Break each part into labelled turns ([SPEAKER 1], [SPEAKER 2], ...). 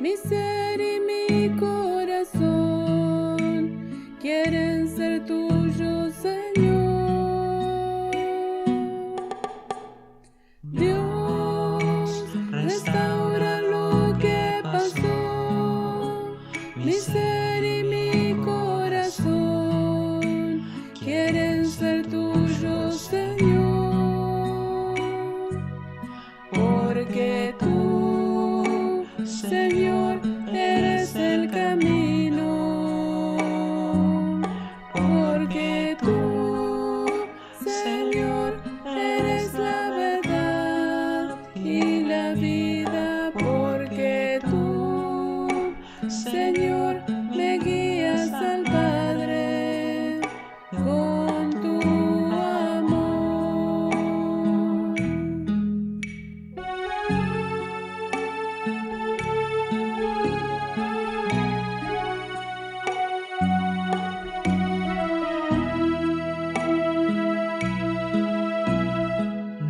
[SPEAKER 1] Mi ser y mi corazón quieren ser tuyos, Señor. Dios, restaura lo que pasó. Mi ser y mi corazón quieren ser tuyos, Señor. Porque tú, Señor, eres el camino. Porque tú, Señor, eres la verdad y la vida. Porque tú, Señor, me guías al Padre con tu amor.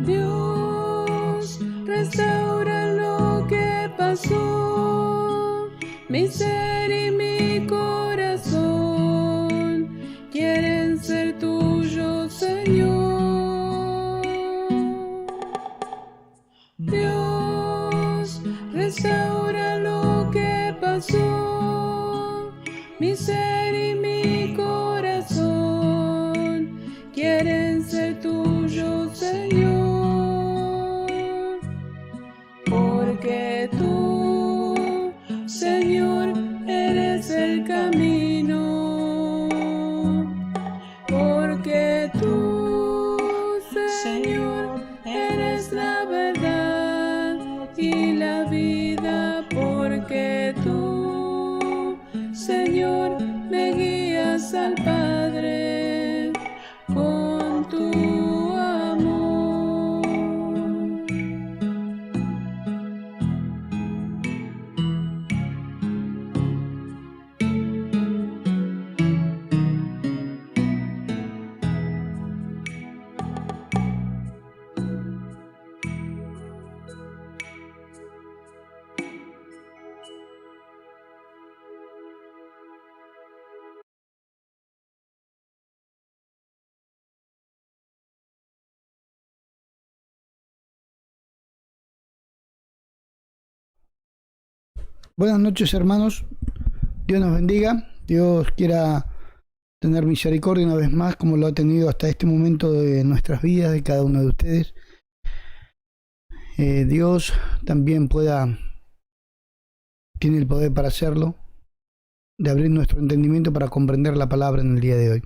[SPEAKER 1] Dios, restaura lo que pasó. Mi ser y mi corazón quieren ser tuyos, Señor. Dios, restaura lo que pasó. Mi ser y mi corazón quieren ser tuyos, Señor. Porque tú, Señor, eres el camino. Porque tú, Señor, eres la verdad y la vida. Porque tú, Señor, me guías al Padre con tu amor.
[SPEAKER 2] Buenas noches, hermanos. Dios nos bendiga. Dios quiera tener misericordia una vez más, como lo ha tenido hasta este momento de nuestras vidas, de cada uno de ustedes. Dios también tiene el poder para hacerlo, de abrir nuestro entendimiento para comprender la palabra en el día de hoy.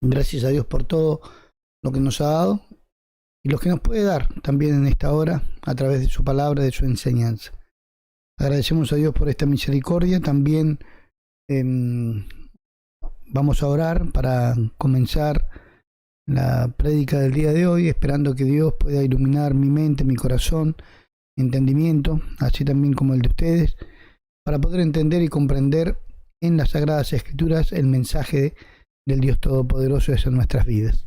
[SPEAKER 2] Gracias a Dios por todo lo que nos ha dado y lo que nos puede dar también en esta hora a través de su palabra, de su enseñanza. Agradecemos a Dios por esta misericordia. También vamos a orar para comenzar la prédica del día de hoy, esperando que Dios pueda iluminar mi mente, mi corazón, entendimiento, así también como el de ustedes, para poder entender y comprender en las Sagradas Escrituras el mensaje del Dios Todopoderoso en nuestras vidas.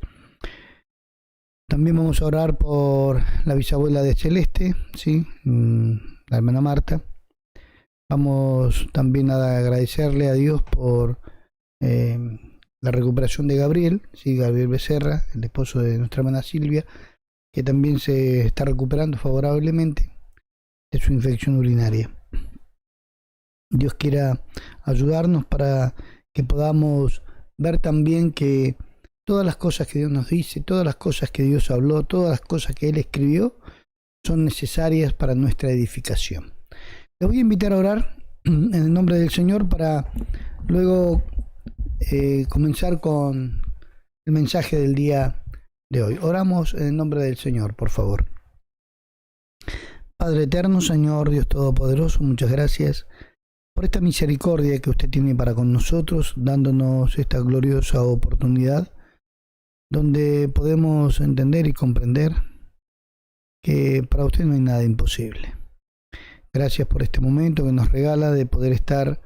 [SPEAKER 2] También vamos a orar por la bisabuela de Celeste, ¿sí? La hermana Marta. Vamos también a agradecerle a Dios por la recuperación de Gabriel, ¿sí? Gabriel Becerra, el esposo de nuestra hermana Silvia, que también se está recuperando favorablemente de su infección urinaria. Dios quiera ayudarnos para que podamos ver también que todas las cosas que Dios nos dice, todas las cosas que Dios habló, todas las cosas que Él escribió, son necesarias para nuestra edificación. Les voy a invitar a orar en el nombre del Señor para luego comenzar con el mensaje del día de hoy. Oramos en el nombre del Señor, por favor. Padre eterno, Señor Dios Todopoderoso, muchas gracias por esta misericordia que usted tiene para con nosotros, dándonos esta gloriosa oportunidad donde podemos entender y comprender que para usted no hay nada imposible. Gracias por este momento que nos regala de poder estar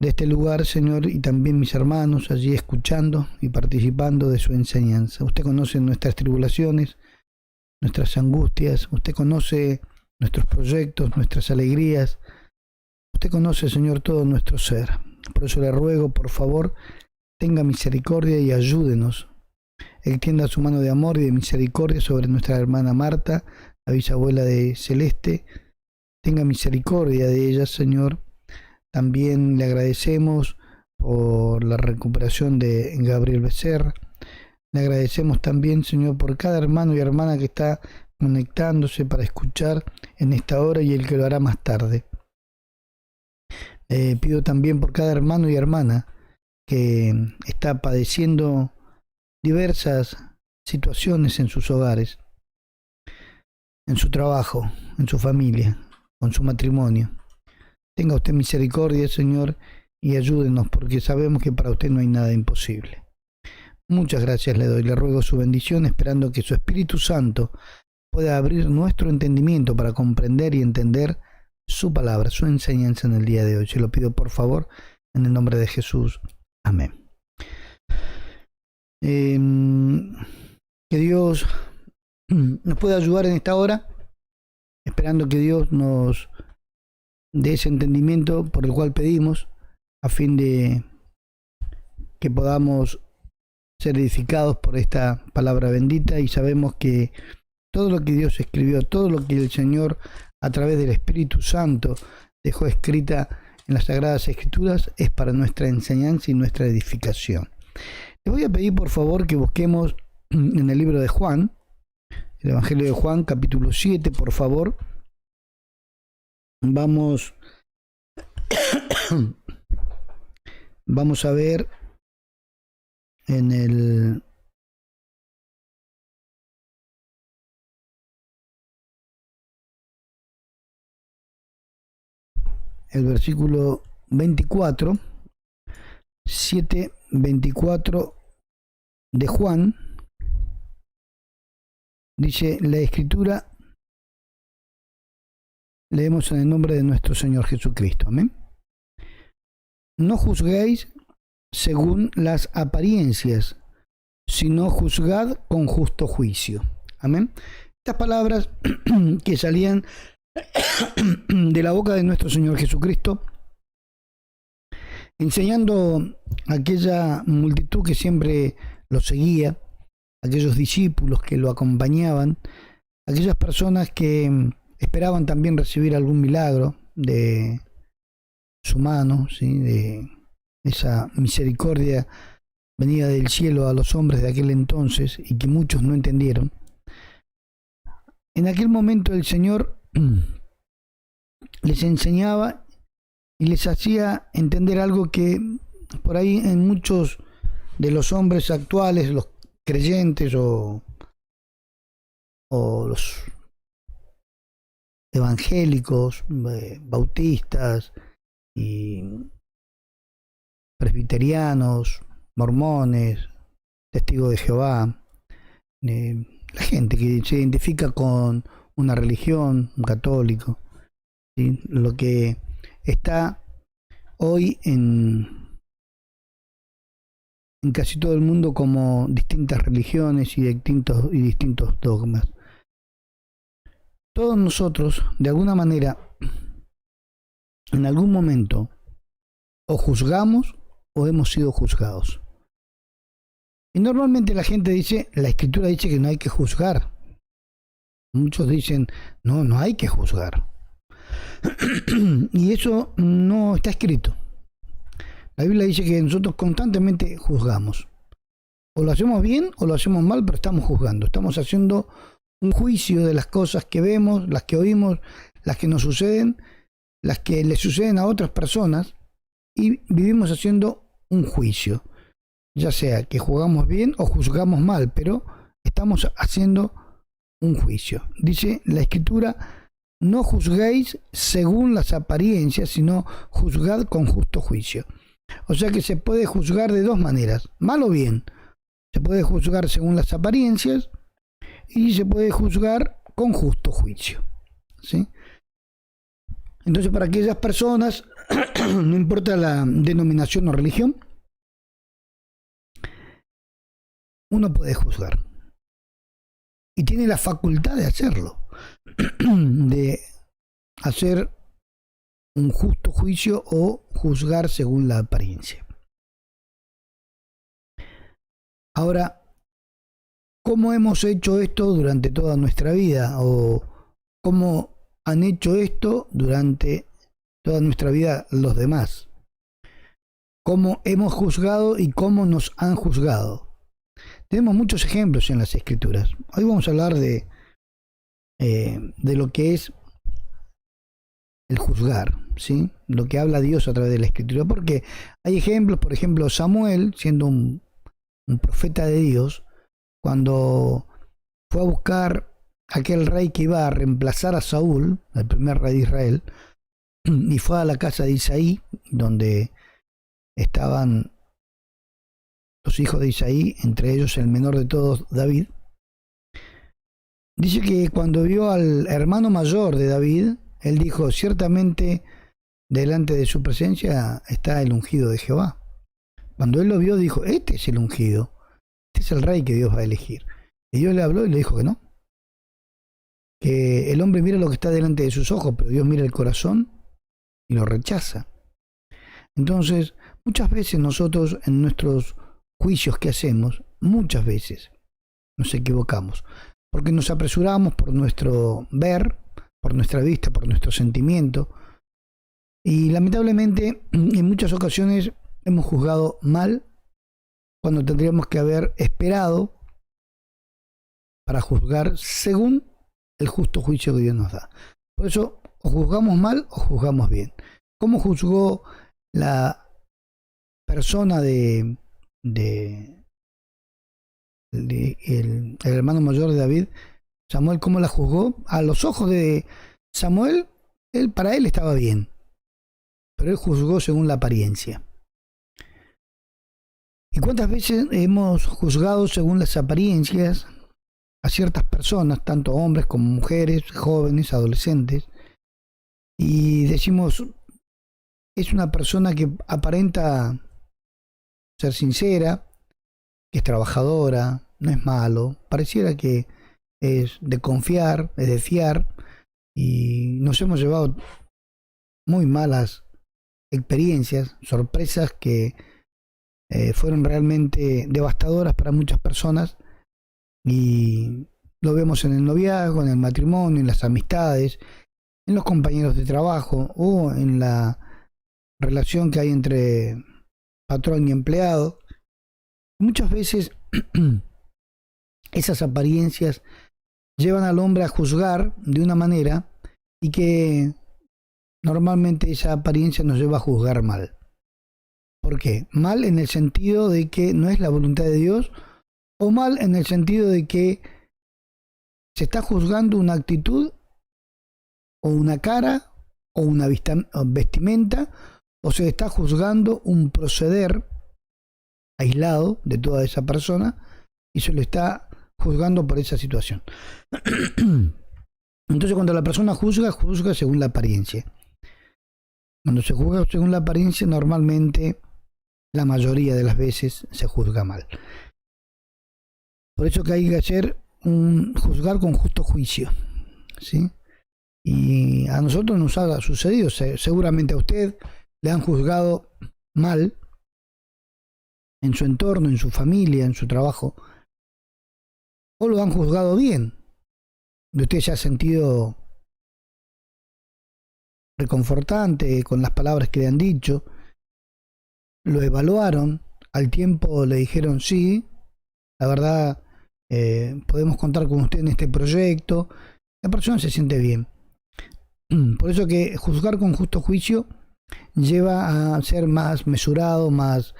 [SPEAKER 2] de este lugar, Señor, y también mis hermanos allí escuchando y participando de su enseñanza. Usted conoce nuestras tribulaciones, nuestras angustias, usted conoce nuestros proyectos, nuestras alegrías. Usted conoce, Señor, todo nuestro ser. Por eso le ruego, por favor, tenga misericordia y ayúdenos. Extienda su mano de amor y de misericordia sobre nuestra hermana Marta, la bisabuela de Celeste. Tenga misericordia de ella, Señor. También le agradecemos por la recuperación de Gabriel Becerra. Le agradecemos también, Señor, por cada hermano y hermana que está conectándose para escuchar en esta hora y el que lo hará más tarde. Pido también por cada hermano y hermana que está padeciendo diversas situaciones en sus hogares, en su trabajo, en su familia, con su matrimonio. Tenga usted misericordia, Señor, y ayúdenos, porque sabemos que para usted no hay nada imposible. Muchas gracias le doy, le ruego su bendición, esperando que su Espíritu Santo pueda abrir nuestro entendimiento para comprender y entender su palabra, su enseñanza en el día de hoy. Se lo pido por favor, en el nombre de Jesús. Amén. Que Dios nos pueda ayudar en esta hora, esperando que Dios nos dé ese entendimiento por el cual pedimos, a fin de que podamos ser edificados por esta palabra bendita. Y sabemos que todo lo que Dios escribió, todo lo que el Señor a través del Espíritu Santo dejó escrita en las Sagradas Escrituras es para nuestra enseñanza y nuestra edificación. Les voy a pedir por favor que busquemos en el libro de Juan, el Evangelio de Juan, capítulo 7, por favor. Vamos a ver en el versículo 24, 7:24 de Juan. Dice la Escritura, leemos en el nombre de nuestro Señor Jesucristo. Amén. No juzguéis según las apariencias, sino juzgad con justo juicio. Amén. Estas palabras que salían de la boca de nuestro Señor Jesucristo, enseñando a aquella multitud que siempre lo seguía, aquellos discípulos que lo acompañaban, aquellas personas que esperaban también recibir algún milagro de su mano, ¿sí? De esa misericordia venida del cielo a los hombres de aquel entonces y que muchos no entendieron. En aquel momento el Señor les enseñaba y les hacía entender algo que por ahí en muchos de los hombres actuales, los creyentes o los evangélicos, bautistas y presbiterianos, mormones, testigos de Jehová, la gente que se identifica con una religión, un católico, ¿sí? Lo que está hoy en casi todo el mundo como distintas religiones y distintos dogmas. Todos nosotros, de alguna manera, en algún momento, o juzgamos o hemos sido juzgados. Y normalmente la gente dice, la Escritura dice que no hay que juzgar. Muchos dicen, no hay que juzgar. Y eso no está escrito. La Biblia dice que nosotros constantemente juzgamos. O lo hacemos bien o lo hacemos mal, pero estamos juzgando. Estamos haciendo un juicio de las cosas que vemos, las que oímos, las que nos suceden, las que le suceden a otras personas, y vivimos haciendo un juicio. Ya sea que juzgamos bien o juzgamos mal, pero estamos haciendo un juicio. Dice la Escritura, no juzguéis según las apariencias, sino juzgad con justo juicio. O sea que se puede juzgar de dos maneras, mal o bien. Se puede juzgar según las apariencias y se puede juzgar con justo juicio, ¿sí? Entonces, para aquellas personas, no importa la denominación o religión, uno puede juzgar. Y tiene la facultad de hacerlo, de hacer un justo juicio o juzgar según la apariencia. Ahora, ¿cómo hemos hecho esto durante toda nuestra vida? ¿O cómo han hecho esto durante toda nuestra vida los demás? ¿Cómo hemos juzgado y cómo nos han juzgado? Tenemos muchos ejemplos en las Escrituras. Hoy vamos a hablar de lo que es el juzgar, ¿sí? Lo que habla Dios a través de la Escritura. Porque hay ejemplos, por ejemplo, Samuel, siendo un profeta de Dios, cuando fue a buscar aquel rey que iba a reemplazar a Saúl, el primer rey de Israel, y fue a la casa de Isaí, donde estaban los hijos de Isaí, entre ellos el menor de todos, David. Dice que cuando vio al hermano mayor de David, él dijo: ciertamente delante de su presencia está el ungido de Jehová. Cuando él lo vio, dijo: este es el ungido, este es el rey que Dios va a elegir. Y Dios le habló y le dijo que no, que el hombre mira lo que está delante de sus ojos, pero Dios mira el corazón y lo rechaza. Entonces, muchas veces nosotros en nuestros juicios que hacemos, muchas veces nos equivocamos, porque nos apresuramos por nuestro ver, por nuestra vista, por nuestro sentimiento, y lamentablemente en muchas ocasiones hemos juzgado mal cuando tendríamos que haber esperado para juzgar según el justo juicio que Dios nos da. Por eso, o juzgamos mal o juzgamos bien. ¿Cómo juzgó la persona el hermano mayor de David, Samuel? ¿Cómo la juzgó? A los ojos de Samuel, para él estaba bien, pero él juzgó según la apariencia. ¿Y cuántas veces hemos juzgado según las apariencias a ciertas personas, tanto hombres como mujeres, jóvenes, adolescentes, y decimos: es una persona que aparenta ser sincera, que es trabajadora, no es malo, pareciera que es de confiar, es de fiar, y nos hemos llevado muy malas experiencias, sorpresas que fueron realmente devastadoras para muchas personas, y lo vemos en el noviazgo, en el matrimonio, en las amistades, en los compañeros de trabajo o en la relación que hay entre patrón y empleado. Muchas veces esas apariencias llevan al hombre a juzgar de una manera, y que normalmente esa apariencia nos lleva a juzgar mal. ¿Por qué? Mal en el sentido de que no es la voluntad de Dios, o mal en el sentido de que se está juzgando una actitud o una cara o una vestimenta, o se está juzgando un proceder aislado de toda esa persona y se lo está juzgando por esa situación. Entonces, cuando la persona juzga según la apariencia. Cuando se juzga según la apariencia, normalmente la mayoría de las veces se juzga mal. Por eso que hay que hacer juzgar con justo juicio, ¿sí? Y a nosotros nos ha sucedido, seguramente a usted le han juzgado mal en su entorno, en su familia, en su trabajo, o lo han juzgado bien. Usted se ha sentido reconfortante con las palabras que le han dicho, lo evaluaron, al tiempo le dijeron: sí, la verdad, podemos contar con usted en este proyecto. La persona se siente bien. Por eso que juzgar con justo juicio lleva a ser más mesurado, más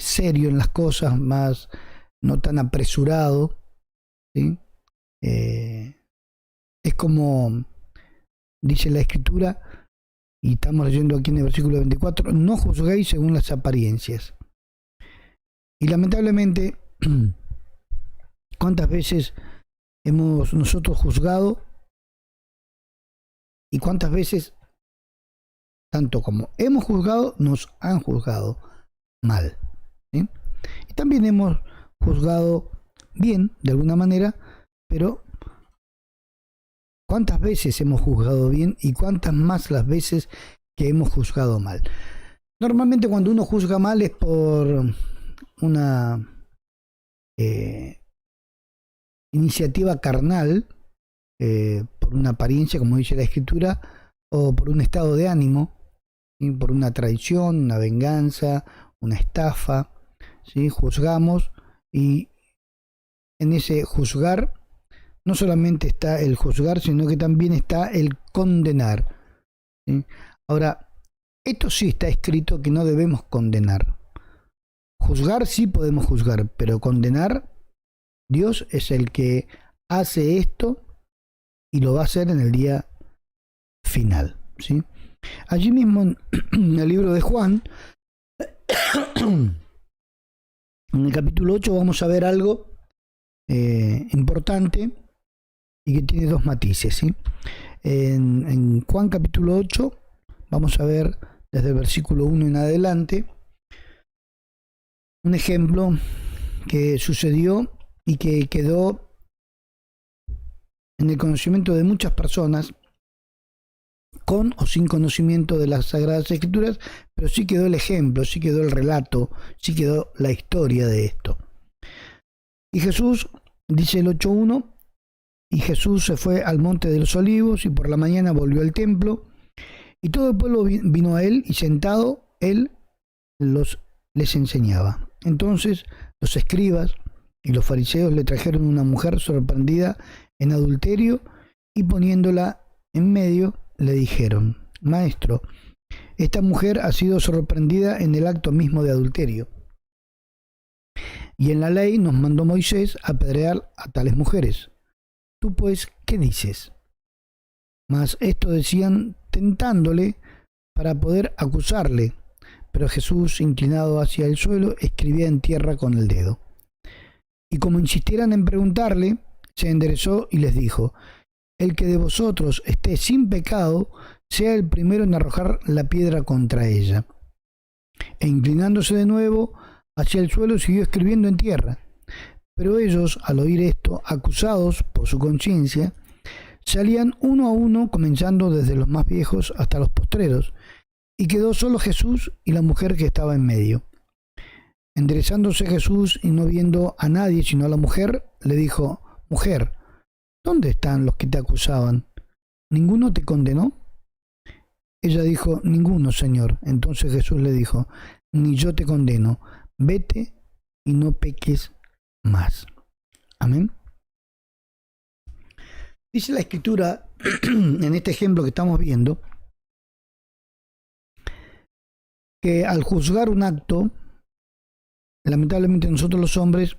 [SPEAKER 2] serio en las cosas, más no tan apresurado, ¿sí? Es como dice la Escritura, y estamos leyendo aquí en el versículo 24: no juzguéis según las apariencias. Y lamentablemente, ¿cuántas veces hemos nosotros juzgado? Y cuántas veces, tanto como hemos juzgado, nos han juzgado mal, ¿sí? Y también hemos juzgado bien, de alguna manera, pero ¿Cuántas veces hemos juzgado bien y cuántas más las veces que hemos juzgado mal? Normalmente cuando uno juzga mal es por una iniciativa carnal, por una apariencia, como dice la Escritura, o por un estado de ánimo, ¿sí? Por una traición, una venganza, una estafa, ¿sí? Juzgamos, y en ese juzgar no solamente está el juzgar, sino que también está el condenar, ¿sí? Ahora, esto sí está escrito que no debemos condenar. Juzgar sí podemos juzgar, pero condenar, Dios es el que hace esto y lo va a hacer en el día final, ¿sí? Allí mismo en el libro de Juan, en el capítulo 8, vamos a ver algo importante y que tiene dos matices, ¿sí? En Juan capítulo 8 vamos a ver desde el versículo 1 en adelante un ejemplo que sucedió y que quedó en el conocimiento de muchas personas, con o sin conocimiento de las Sagradas Escrituras, pero sí quedó el ejemplo, sí quedó el relato, sí quedó la historia de esto. Y Jesús, dice el 8.1, y Jesús se fue al monte de los olivos y por la mañana volvió al templo, y todo el pueblo vino a él, y sentado él les enseñaba. Entonces los escribas y los fariseos le trajeron una mujer sorprendida en adulterio, y poniéndola en medio le dijeron: Maestro, esta mujer ha sido sorprendida en el acto mismo de adulterio, y en la ley nos mandó Moisés apedrear a tales mujeres. Tú pues, ¿qué dices? Mas esto decían tentándole para poder acusarle, pero Jesús, inclinado hacia el suelo, escribía en tierra con el dedo. Y como insistieran en preguntarle, se enderezó y les dijo: el que de vosotros esté sin pecado, sea el primero en arrojar la piedra contra ella. E inclinándose de nuevo hacia el suelo, siguió escribiendo en tierra. Pero ellos, al oír esto, acusados por su conciencia, salían uno a uno, comenzando desde los más viejos hasta los postreros, y quedó solo Jesús y la mujer que estaba en medio. Enderezándose Jesús y no viendo a nadie sino a la mujer, le dijo: Mujer, ¿dónde están los que te acusaban? ¿Ninguno te condenó? Ella dijo: Ninguno, Señor. Entonces Jesús le dijo: Ni yo te condeno. Vete y no peques más. Amén. Dice la Escritura, en este ejemplo que estamos viendo, que al juzgar un acto, lamentablemente nosotros los hombres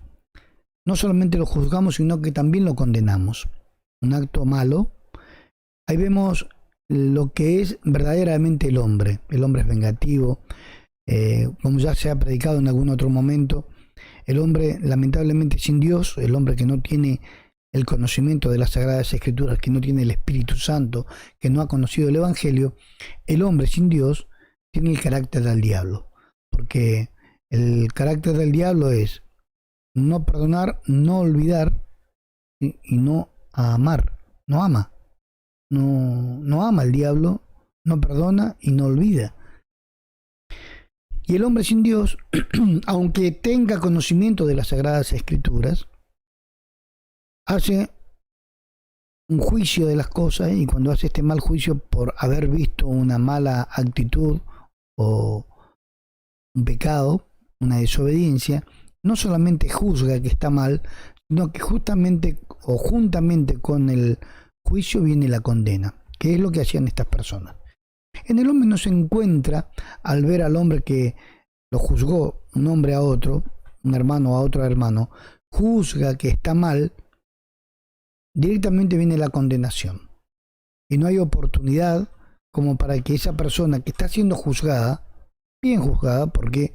[SPEAKER 2] no solamente lo juzgamos, sino que también lo condenamos. Un acto malo. Ahí vemos lo que es verdaderamente el hombre. El hombre es vengativo. Como ya se ha predicado en algún otro momento, el hombre lamentablemente sin Dios, el hombre que no tiene el conocimiento de las Sagradas Escrituras, que no tiene el Espíritu Santo, que no ha conocido el Evangelio, el hombre sin Dios tiene el carácter del diablo. Porque el carácter del diablo es no perdonar, no olvidar, ¿sí? Y no amar. No ama. No ama al diablo, no perdona y no olvida. Y el hombre sin Dios, aunque tenga conocimiento de las Sagradas Escrituras, hace un juicio de las cosas, y cuando hace este mal juicio por haber visto una mala actitud o un pecado, una desobediencia, no solamente juzga que está mal, sino que justamente o juntamente con el juicio viene la condena, que es lo que hacían estas personas. En el hombre no se encuentra, al ver al hombre que lo juzgó, un hombre a otro, un hermano a otro hermano, juzga que está mal, directamente viene la condenación. Y no hay oportunidad como para que esa persona que está siendo juzgada, bien juzgada, porque,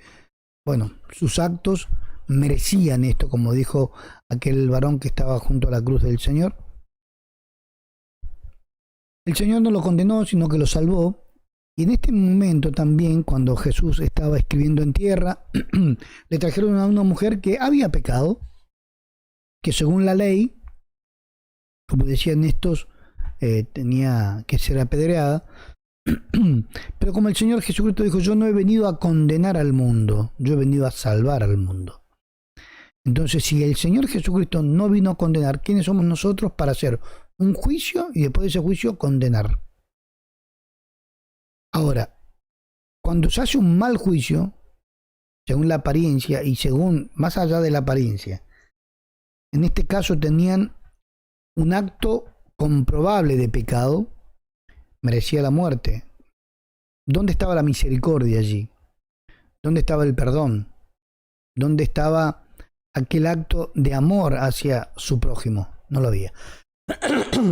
[SPEAKER 2] bueno, sus actos merecían esto, como dijo aquel varón que estaba junto a la cruz del Señor. El Señor no lo condenó, sino que lo salvó. Y en este momento también, cuando Jesús estaba escribiendo en tierra, le trajeron a una mujer que había pecado, que según la ley, como decían estos tenía que ser apedreada. Pero como el Señor Jesucristo dijo, yo no he venido a condenar al mundo, yo he venido a salvar al mundo. Entonces, si el Señor Jesucristo no vino a condenar, ¿quiénes somos nosotros para hacer un juicio y después de ese juicio condenar? Ahora, cuando se hace un mal juicio, según la apariencia y según, más allá de la apariencia, en este caso tenían un acto comprobable de pecado, merecía la muerte. ¿Dónde estaba la misericordia allí? ¿Dónde estaba el perdón? ¿Dónde estaba aquel acto de amor hacia su prójimo? No lo había.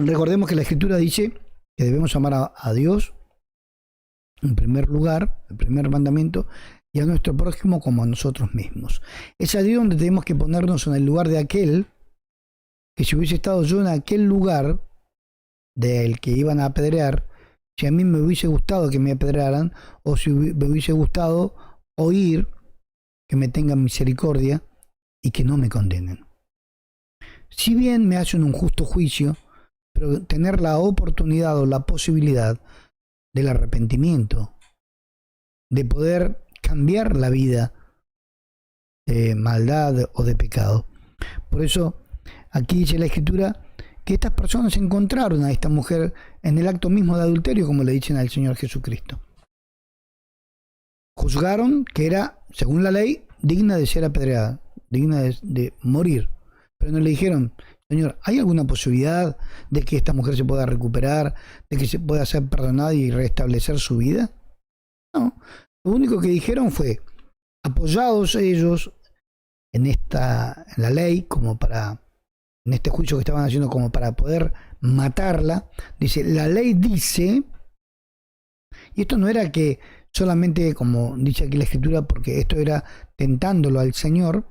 [SPEAKER 2] Recordemos que la Escritura dice que debemos amar a Dios en primer lugar, el primer mandamiento, y a nuestro prójimo como a nosotros mismos. Es allí donde tenemos que ponernos en el lugar de aquel que, si hubiese estado yo en aquel lugar del que iban a apedrear, si a mí me hubiese gustado que me apedrearan, o si me hubiese gustado oír que me tengan misericordia y que no me condenen. Si bien me hacen un justo juicio, pero tener la oportunidad o la posibilidad del arrepentimiento, de poder cambiar la vida de maldad o de pecado. Por eso aquí dice la Escritura que estas personas encontraron a esta mujer en el acto mismo de adulterio, como le dicen al Señor Jesucristo. Juzgaron que era, según la ley, digna de ser apedreada, digna de morir. Pero no le dijeron, Señor, ¿hay alguna posibilidad de que esta mujer se pueda recuperar, de que se pueda ser perdonada y restablecer su vida? No. Lo único que dijeron fue, apoyados ellos en la ley, como para, en este juicio que estaban haciendo como para poder matarla, dice, la ley dice, y esto no era que solamente, como dice aquí la Escritura, porque esto era tentándolo al Señor,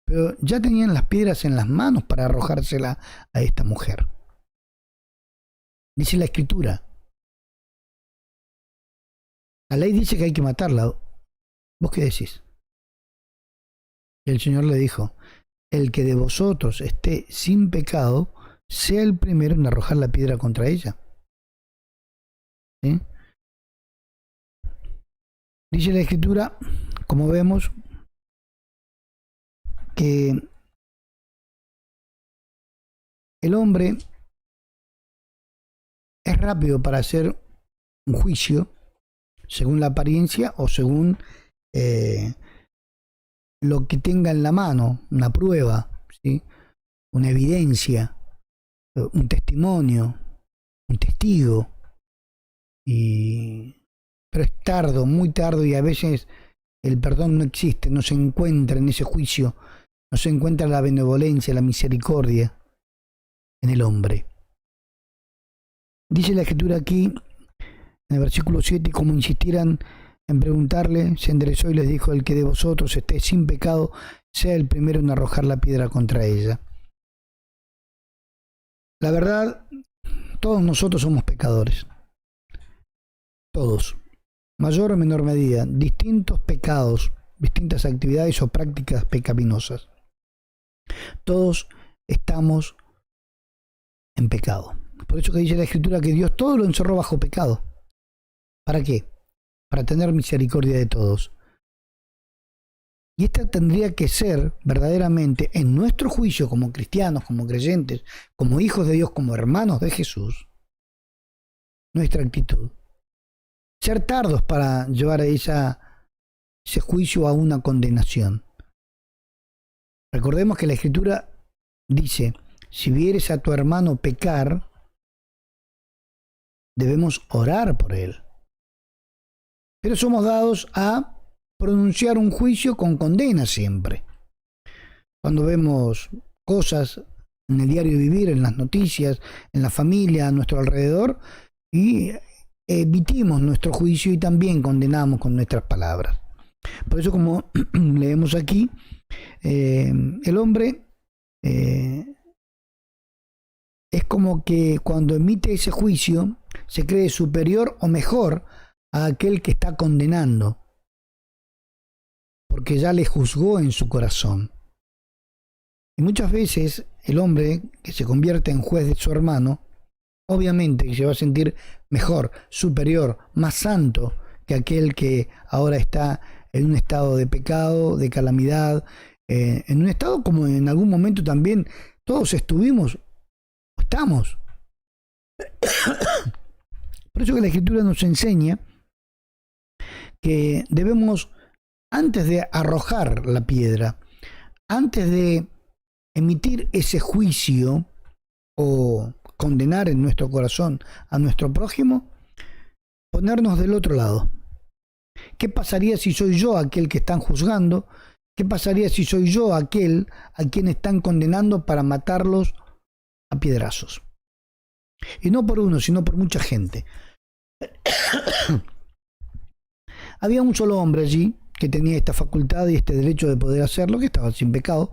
[SPEAKER 2] pero ya tenían las piedras en las manos para arrojársela a esta mujer. Dice la Escritura, la ley dice que hay que matarla. ¿Vos qué decís? Y el Señor le dijo, el que de vosotros esté sin pecado, sea el primero en arrojar la piedra contra ella. ¿Sí? Dice la Escritura, como vemos, que el hombre es rápido para hacer un juicio según la apariencia o según lo que tenga en la mano, una prueba, ¿sí? Una evidencia, un testimonio, un testigo. Pero es tardo, muy tardo, y a veces el perdón no existe, no se encuentra en ese juicio, no se encuentra la benevolencia, la misericordia en el hombre. Dice la Escritura aquí, en el versículo 7, como insistieran en preguntarle, se enderezó y les dijo, el que de vosotros esté sin pecado, sea el primero en arrojar la piedra contra ella. La verdad, todos nosotros somos pecadores. Todos. Mayor o menor medida, distintos pecados, distintas actividades o prácticas pecaminosas. Todos estamos en pecado. Por eso que dice la Escritura que Dios todo lo encerró bajo pecado. ¿Para qué? Para tener misericordia de todos. Y esta tendría que ser verdaderamente, en nuestro juicio como cristianos, como creyentes, como hijos de Dios, como hermanos de Jesús, nuestra actitud. Ser tardos para llevar a ese juicio a una condenación. Recordemos que la Escritura dice, si vieres a tu hermano pecar, debemos orar por él. Pero somos dados a pronunciar un juicio con condena siempre. Cuando vemos cosas en el diario vivir, en las noticias, en la familia, a nuestro alrededor, y emitimos nuestro juicio y también condenamos con nuestras palabras. Por eso, como leemos aquí, el hombre es como que cuando emite ese juicio se cree superior o mejor a aquel que está condenando, porque ya le juzgó en su corazón. Y muchas veces el hombre que se convierte en juez de su hermano, obviamente que se va a sentir mejor, superior, más santo que aquel que ahora está en un estado de pecado, de calamidad, en un estado como en algún momento también todos estuvimos, estamos. Por eso que la Escritura nos enseña que debemos, antes de arrojar la piedra, antes de emitir ese juicio o condenar en nuestro corazón a nuestro prójimo, ponernos del otro lado. ¿Qué pasaría si soy yo aquel que están juzgando? ¿Qué pasaría si soy yo aquel a quien están condenando para matarlos a piedrazos? Y no por uno, sino por mucha gente. Había un solo hombre allí que tenía esta facultad y este derecho de poder hacerlo, que estaba sin pecado,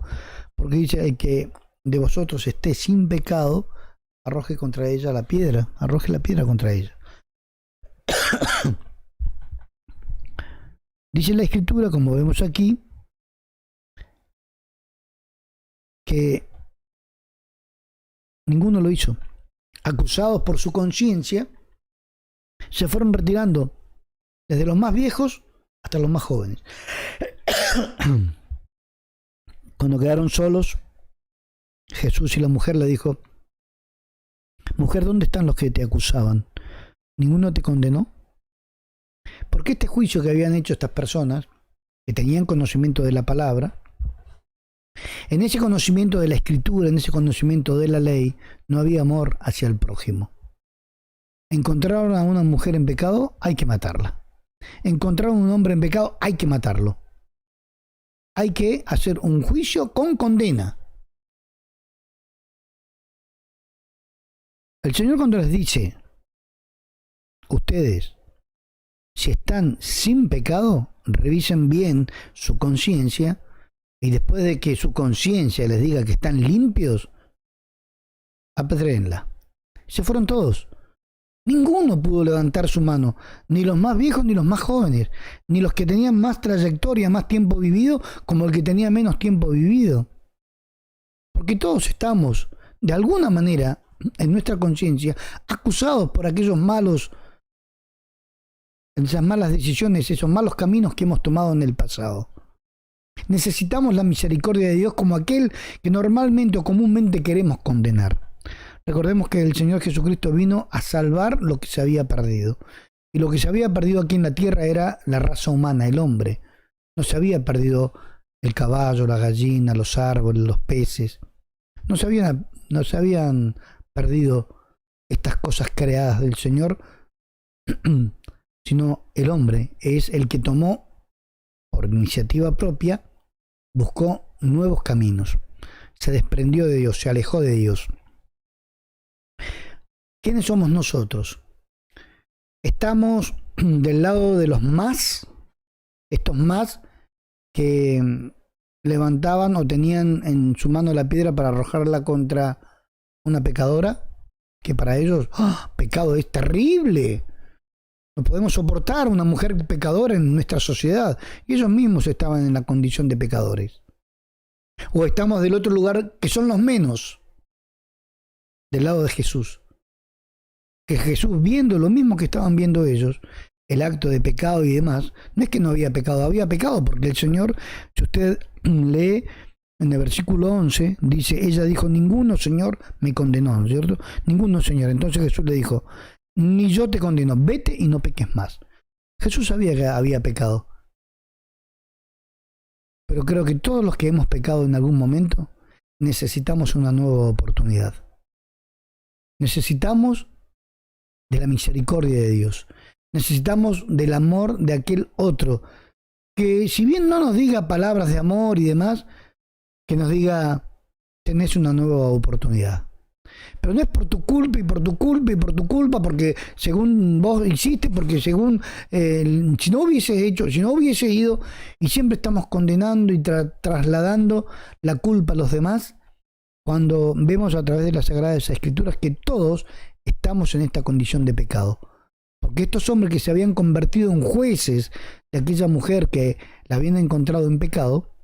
[SPEAKER 2] porque dice: el que de vosotros esté sin pecado, arroje contra ella la piedra, arroje la piedra contra ella. Dice la Escritura, como vemos aquí, que ninguno lo hizo. Acusados por su conciencia, se fueron retirando desde los más viejos hasta los más jóvenes. Cuando quedaron solos, Jesús y la mujer le dijo: mujer, ¿dónde están los que te acusaban? ¿Ninguno te condenó? Porque este juicio que habían hecho estas personas, que tenían conocimiento de la palabra, en ese conocimiento de la Escritura, en ese conocimiento de la ley, no había amor hacia el prójimo. Encontraron a una mujer en pecado, hay que matarla. Encontraron a un hombre en pecado, hay que matarlo. Hay que hacer un juicio con condena. El Señor, cuando les dice: ustedes, si están sin pecado, revisen bien su conciencia, y después de que su conciencia les diga que están limpios, apedréenla. Se fueron todos. Ninguno pudo levantar su mano, ni los más viejos ni los más jóvenes, ni los que tenían más trayectoria, más tiempo vivido, como el que tenía menos tiempo vivido. Porque todos estamos, de alguna manera, en nuestra conciencia, acusados por aquellos malos, esas malas decisiones, esos malos caminos que hemos tomado en el pasado. Necesitamos la misericordia de Dios como aquel que normalmente o comúnmente queremos condenar. Recordemos que el Señor Jesucristo vino a salvar lo que se había perdido. Y lo que se había perdido aquí en la tierra era la raza humana, el hombre. No se había perdido el caballo, la gallina, los árboles, los peces. No se habían perdido estas cosas creadas del Señor, sino el hombre es el que tomó, por iniciativa propia, buscó nuevos caminos. Se desprendió de Dios, se alejó de Dios. ¿Quiénes somos nosotros? Estamos del lado de los más, estos más que levantaban o tenían en su mano la piedra para arrojarla contra una pecadora, que para ellos, pecado es terrible. No podemos soportar una mujer pecadora en nuestra sociedad. Y ellos mismos estaban en la condición de pecadores. O estamos del otro lugar, que son los menos, del lado de Jesús. Que Jesús, viendo lo mismo que estaban viendo ellos, el acto de pecado y demás, no es que no había pecado, porque el Señor, si usted lee en el versículo 11, dice: ella dijo: ninguno, Señor, me condenó, ¿no es cierto? Ninguno, Señor. Entonces Jesús le dijo: ni yo te condeno, vete y no peques más. Jesús sabía que había pecado. Pero creo que todos los que hemos pecado en algún momento necesitamos una nueva oportunidad. Necesitamos de la misericordia de Dios. Necesitamos del amor de aquel otro, que si bien no nos diga palabras de amor y demás, que nos diga: tenés una nueva oportunidad. Pero no es por tu culpa y por tu culpa y por tu culpa, porque según vos hiciste, porque según si no hubiese hecho, si no hubiese ido, y siempre estamos condenando y trasladando la culpa a los demás, cuando vemos a través de las Sagradas Escrituras que todos estamos en esta condición de pecado. Porque estos hombres que se habían convertido en jueces de aquella mujer que la habían encontrado en pecado,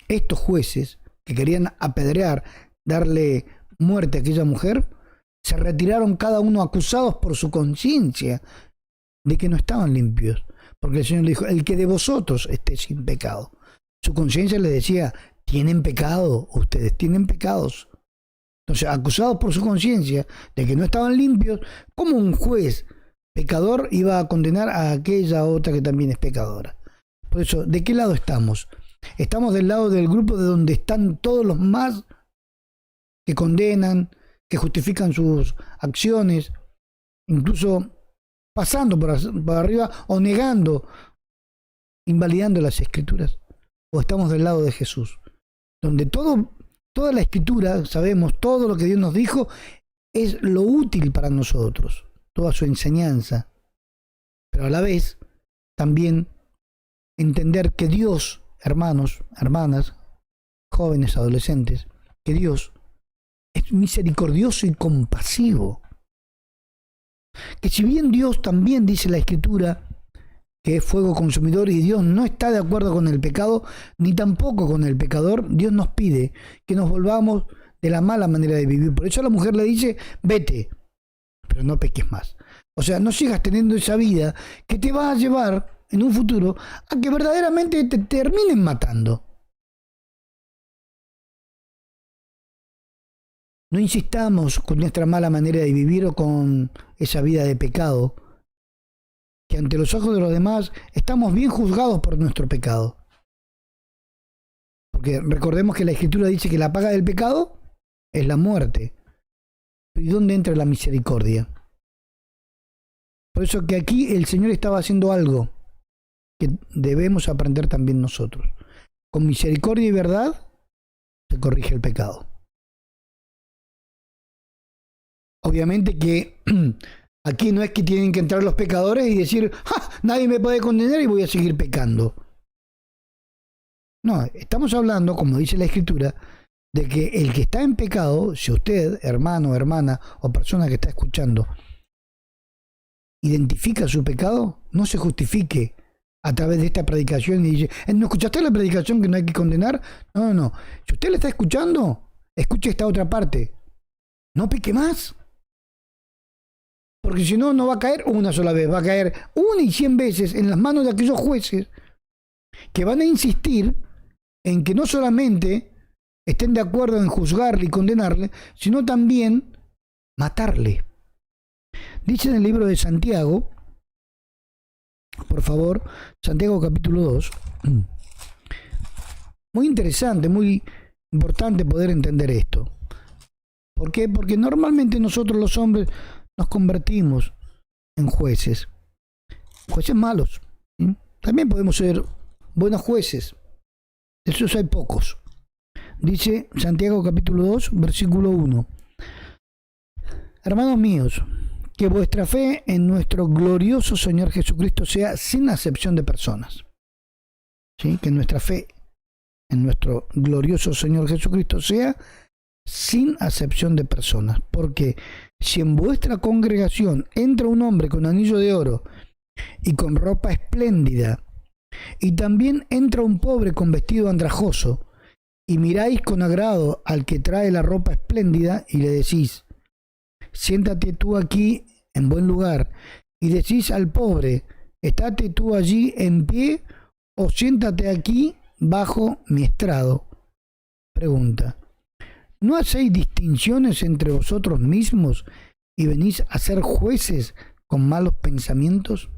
[SPEAKER 2] estos jueces que querían apedrear, darle muerte a aquella mujer, se retiraron cada uno acusados por su conciencia de que no estaban limpios. Porque el Señor le dijo, el que de vosotros esté sin pecado. Su conciencia le decía, tienen pecado, ustedes tienen pecados. Entonces, acusados por su conciencia de que no estaban limpios, ¿cómo un juez pecador iba a condenar a aquella otra que también es pecadora? Por eso, ¿de qué lado estamos? Estamos del lado del grupo de donde están todos los más que condenan, que justifican sus acciones, incluso pasando por arriba o negando, invalidando las escrituras. O estamos del lado de Jesús, donde toda la escritura, sabemos, todo lo que Dios nos dijo es lo útil para nosotros, toda su enseñanza. Pero a la vez, también entender que Dios, hermanos, hermanas, jóvenes, adolescentes, que Dios es misericordioso y compasivo. Que si bien Dios también dice la Escritura que es fuego consumidor y Dios no está de acuerdo con el pecado, ni tampoco con el pecador, Dios nos pide que nos volvamos de la mala manera de vivir. Por eso a la mujer le dice, vete, pero no peques más. O sea, no sigas teniendo esa vida que te va a llevar en un futuro a que verdaderamente te terminen matando. No insistamos con nuestra mala manera de vivir o con esa vida de pecado, que ante los ojos de los demás estamos bien juzgados por nuestro pecado. Porque recordemos que la Escritura dice que la paga del pecado es la muerte. ¿Y dónde entra la misericordia? Por eso que aquí el Señor estaba haciendo algo que debemos aprender también nosotros. Con misericordia y verdad se corrige el pecado. Obviamente que aquí no es que tienen que entrar los pecadores y decir, ¡ja! Nadie me puede condenar y voy a seguir pecando. No, estamos hablando, como dice la Escritura, de que el que está en pecado, si usted, hermano, hermana o persona que está escuchando, identifica su pecado, no se justifique a través de esta predicación y dice, ¿no escuchaste la predicación que no hay que condenar? No. Si usted le está escuchando, escuche esta otra parte. No peque más. Porque si no, no va a caer una sola vez, va a caer 1 y 100 veces en las manos de aquellos jueces que van a insistir en que no solamente estén de acuerdo en juzgarle y condenarle, sino también matarle. Dice en el libro de Santiago, por favor, Santiago capítulo 2, muy interesante, muy importante poder entender esto. ¿Por qué? Porque normalmente nosotros los hombres nos convertimos en jueces malos. ¿Sí? También podemos ser buenos jueces. De esos hay pocos. Dice Santiago capítulo 2, versículo 1. Hermanos míos, que vuestra fe en nuestro glorioso Señor Jesucristo sea sin acepción de personas. ¿Sí? Que nuestra fe en nuestro glorioso Señor Jesucristo sea sin acepción de personas. Porque si en vuestra congregación entra un hombre con anillo de oro y con ropa espléndida, y también entra un pobre con vestido andrajoso, y miráis con agrado al que trae la ropa espléndida y le decís, siéntate tú aquí en buen lugar, y decís al pobre, estate tú allí en pie o siéntate aquí bajo mi estrado. Pregunta, ¿no hacéis distinciones entre vosotros mismos y venís a ser jueces con malos pensamientos?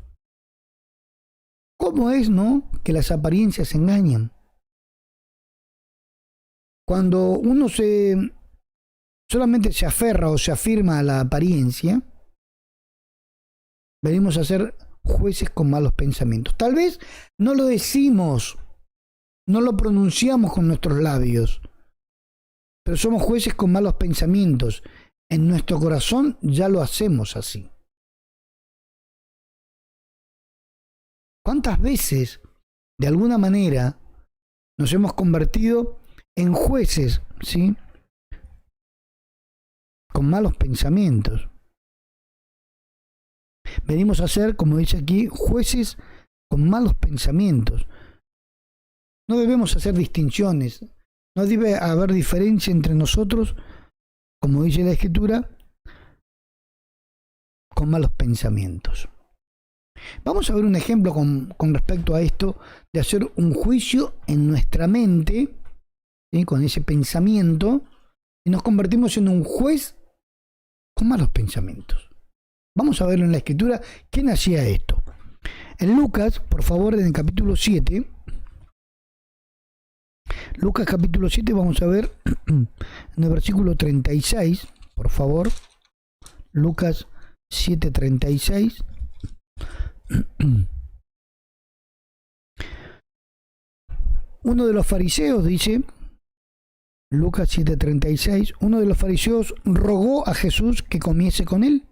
[SPEAKER 2] ¿Cómo es, no, que las apariencias engañan? Cuando uno solamente se aferra o se afirma a la apariencia, venimos a ser jueces con malos pensamientos. Tal vez no lo decimos, no lo pronunciamos con nuestros labios, pero somos jueces con malos pensamientos. En nuestro corazón ya lo hacemos así. ¿Cuántas veces, de alguna manera, nos hemos convertido en jueces, ¿sí?, con malos pensamientos? Venimos a ser, como dice aquí, jueces con malos pensamientos. No debemos hacer distinciones, no debe haber diferencia entre nosotros, como dice la Escritura, con malos pensamientos. Vamos a ver un ejemplo con respecto a esto de hacer un juicio en nuestra mente, ¿sí? Con ese pensamiento, y nos convertimos en un juez con malos pensamientos. Vamos a verlo en la Escritura. ¿Quién hacía esto? En Lucas, por favor, en el capítulo 7, Lucas capítulo 7, vamos a ver en el versículo 36, por favor, Lucas 7:36. Uno de los fariseos, dice Lucas 7:36, uno de los fariseos rogó a Jesús que comiese con él.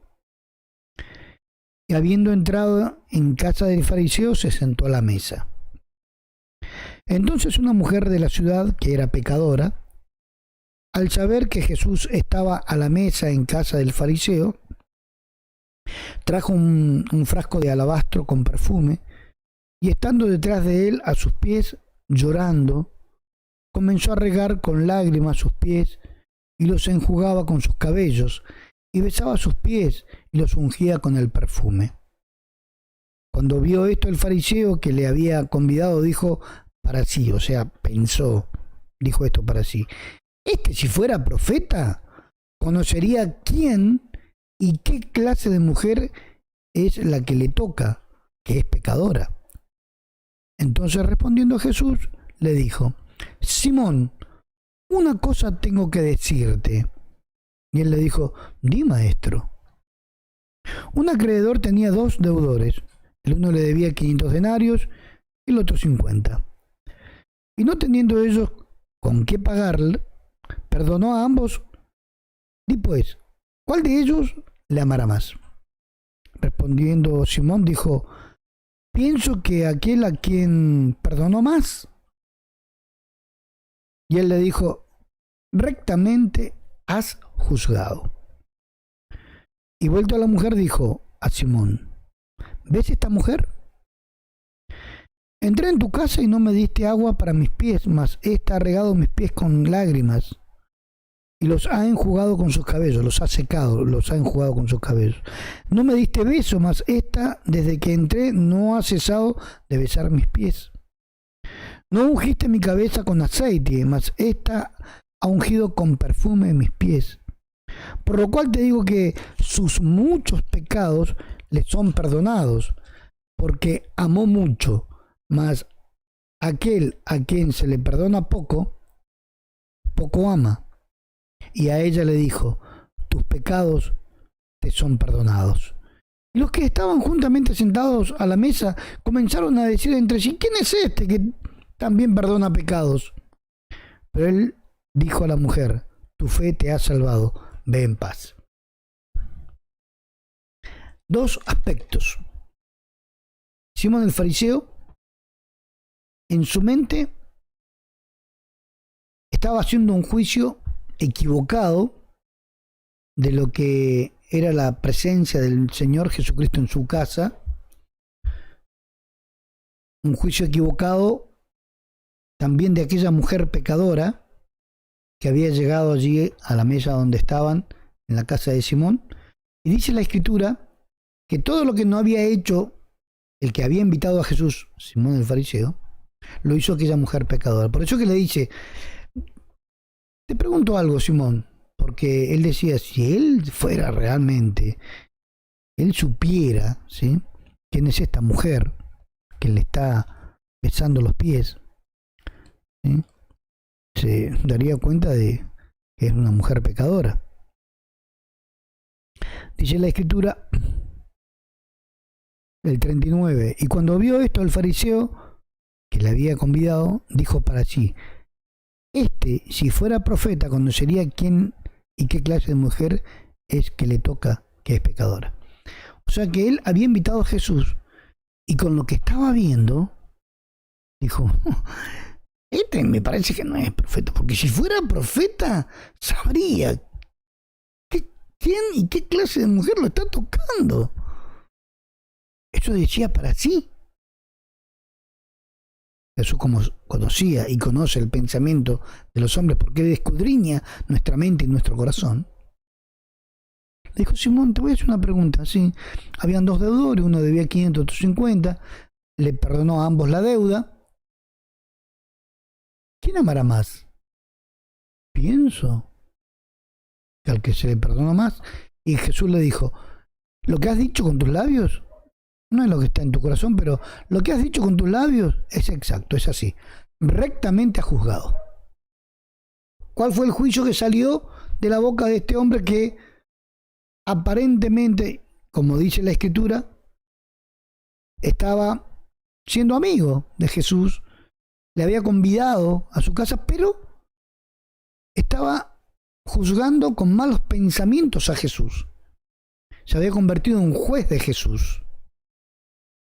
[SPEAKER 2] Y habiendo entrado en casa del fariseo, se sentó a la mesa. Entonces una mujer de la ciudad, que era pecadora, al saber que Jesús estaba a la mesa en casa del fariseo, trajo un frasco de alabastro con perfume, y estando detrás de él a sus pies, llorando, comenzó a regar con lágrimas sus pies, y los enjugaba con sus cabellos, y besaba sus pies, y los ungía con el perfume. Cuando vio esto el fariseo que le había convidado, dijo para sí, o sea, pensó, dijo esto para sí: si fuera profeta, conocería quién y qué clase de mujer es la que le toca, que es pecadora. Entonces, respondiendo Jesús, le dijo: Simón, una cosa tengo que decirte. Y él le dijo: di, maestro. Un acreedor tenía 2 deudores. El uno le debía 500 denarios y el otro 50. Y no teniendo ellos con qué pagarle, perdonó a ambos. Di pues, ¿cuál de ellos le amará más? Respondiendo Simón, dijo: pienso que aquel a quien perdonó más. Y él le dijo: rectamente has juzgado. Y vuelto a la mujer, dijo a Simón: ¿ves esta mujer? Entré en tu casa y no me diste agua para mis pies, mas ésta ha regado mis pies con lágrimas y los ha enjugado con sus cabellos, los ha secado, los ha enjugado con sus cabellos. No me diste beso, mas ésta, desde que entré, no ha cesado de besar mis pies. No ungiste mi cabeza con aceite, mas ésta ha ungido con perfume mis pies. Por lo cual te digo que sus muchos pecados le son perdonados, porque amó mucho. Mas aquel a quien se le perdona poco, poco ama. Y a ella le dijo: tus pecados te son perdonados. Y los que estaban juntamente sentados a la mesa comenzaron a decir entre sí: ¿quién es este que también perdona pecados? Pero él dijo a la mujer: tu fe te ha salvado, ve en paz. 2 aspectos. Simón el fariseo, en su mente, estaba haciendo un juicio equivocado de lo que era la presencia del Señor Jesucristo en su casa. Un juicio equivocado también de aquella mujer pecadora que había llegado allí a la mesa donde estaban, en la casa de Simón. Y dice la Escritura que todo lo que no había hecho el que había invitado a Jesús, Simón el fariseo, lo hizo aquella mujer pecadora. Por eso que le dice: te pregunto algo, Simón, porque él decía, si él fuera realmente, él supiera, ¿sí?, quién es esta mujer que le está besando los pies, ¿sí?, se daría cuenta de que es una mujer pecadora. Dice la Escritura, el 39, y cuando vio esto el fariseo que le había convidado, dijo para sí: si fuera profeta, conocería quién y qué clase de mujer es que le toca, que es pecadora. O sea que él había invitado a Jesús y con lo que estaba viendo, dijo: me parece que no es profeta, porque si fuera profeta, sabría quién y qué clase de mujer lo está tocando. Eso decía para sí. Jesús, como conocía y conoce el pensamiento de los hombres, porque Él escudriña nuestra mente y nuestro corazón, Le dijo: Simón, te voy a hacer una pregunta. Sí, habían dos deudores, uno debía 500, otro 50. Le perdonó a ambos la deuda. ¿Quién amará más? Pienso que al que se le perdonó más. Y Jesús le dijo: lo que has dicho con tus labios no es lo que está en tu corazón, pero lo que has dicho con tus labios es exacto, es así. Rectamente has juzgado. ¿Cuál fue el juicio que salió de la boca de este hombre que aparentemente, como dice la Escritura, estaba siendo amigo de Jesús, le había convidado a su casa, pero estaba juzgando con malos pensamientos a Jesús? Se había convertido en un juez de Jesús.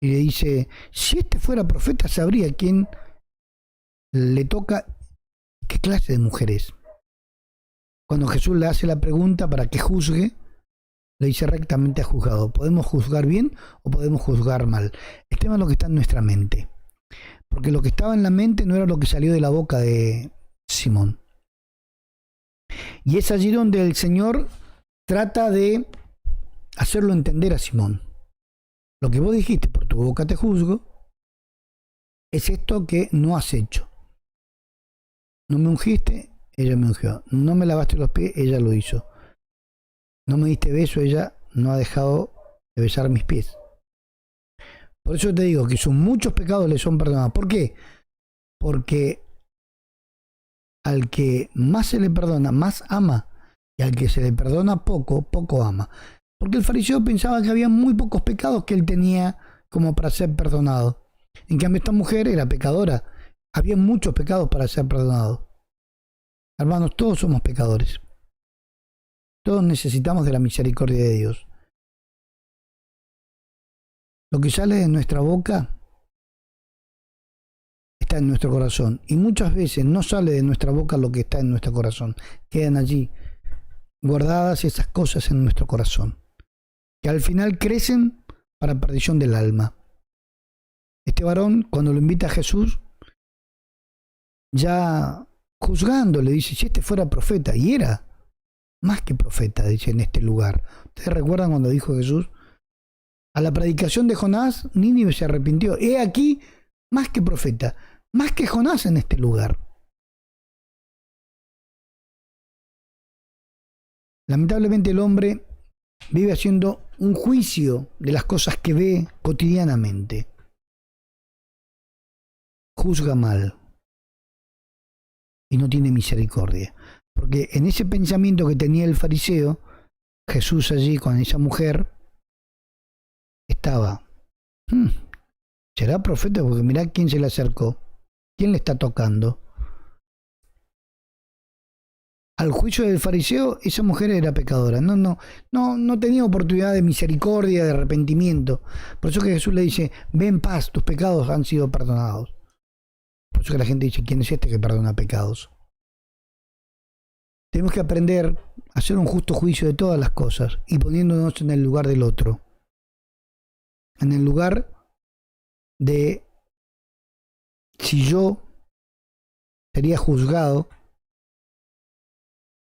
[SPEAKER 2] Y le dice: si este fuera profeta, sabría quién le toca, qué clase de mujer es. Cuando Jesús le hace la pregunta para que juzgue, le dice: rectamente ha juzgado. ¿Podemos juzgar bien o podemos juzgar mal? El tema es lo que está en nuestra mente. Porque lo que estaba en la mente no era lo que salió de la boca de Simón. Y es allí donde el Señor trata de hacerlo entender a Simón. Lo que vos dijiste, por tu boca te juzgo, es esto que no has hecho. No me ungiste, ella me ungió. No me lavaste los pies, ella lo hizo. No me diste beso, ella no ha dejado de besar mis pies. Por eso te digo que sus muchos pecados le son perdonados. ¿Por qué? Porque al que más se le perdona, más ama. Y al que se le perdona poco, poco ama. Porque el fariseo pensaba que había muy pocos pecados que él tenía como para ser perdonado. En cambio, esta mujer era pecadora. Había muchos pecados para ser perdonados. Hermanos, todos somos pecadores. Todos necesitamos de la misericordia de Dios. Lo que sale de nuestra boca está en nuestro corazón. Y muchas veces no sale de nuestra boca lo que está en nuestro corazón. Quedan allí guardadas esas cosas en nuestro corazón, que al final crecen para perdición del alma. Este varón, cuando lo invita a Jesús, ya juzgando, le dice: si este fuera profeta, y era más que profeta, dice, en este lugar. ¿Ustedes recuerdan cuando dijo Jesús: a la predicación de Jonás, Nínive se arrepintió? He aquí, más que profeta, más que Jonás en este lugar. Lamentablemente el hombre vive haciendo un juicio de las cosas que ve cotidianamente. Juzga mal y no tiene misericordia. Porque en ese pensamiento que tenía el fariseo, Jesús allí con esa mujer estaba: ¿será profeta? Porque mirá quién se le acercó, quién le está tocando. Al juicio del fariseo, esa mujer era pecadora. No tenía oportunidad de misericordia, de arrepentimiento. Por eso que Jesús le dice: ve en paz, tus pecados han sido perdonados. Por eso que la gente dice: ¿quién es este que perdona pecados? Tenemos que aprender a hacer un justo juicio de todas las cosas y poniéndonos en el lugar del otro. En el lugar de si yo sería juzgado,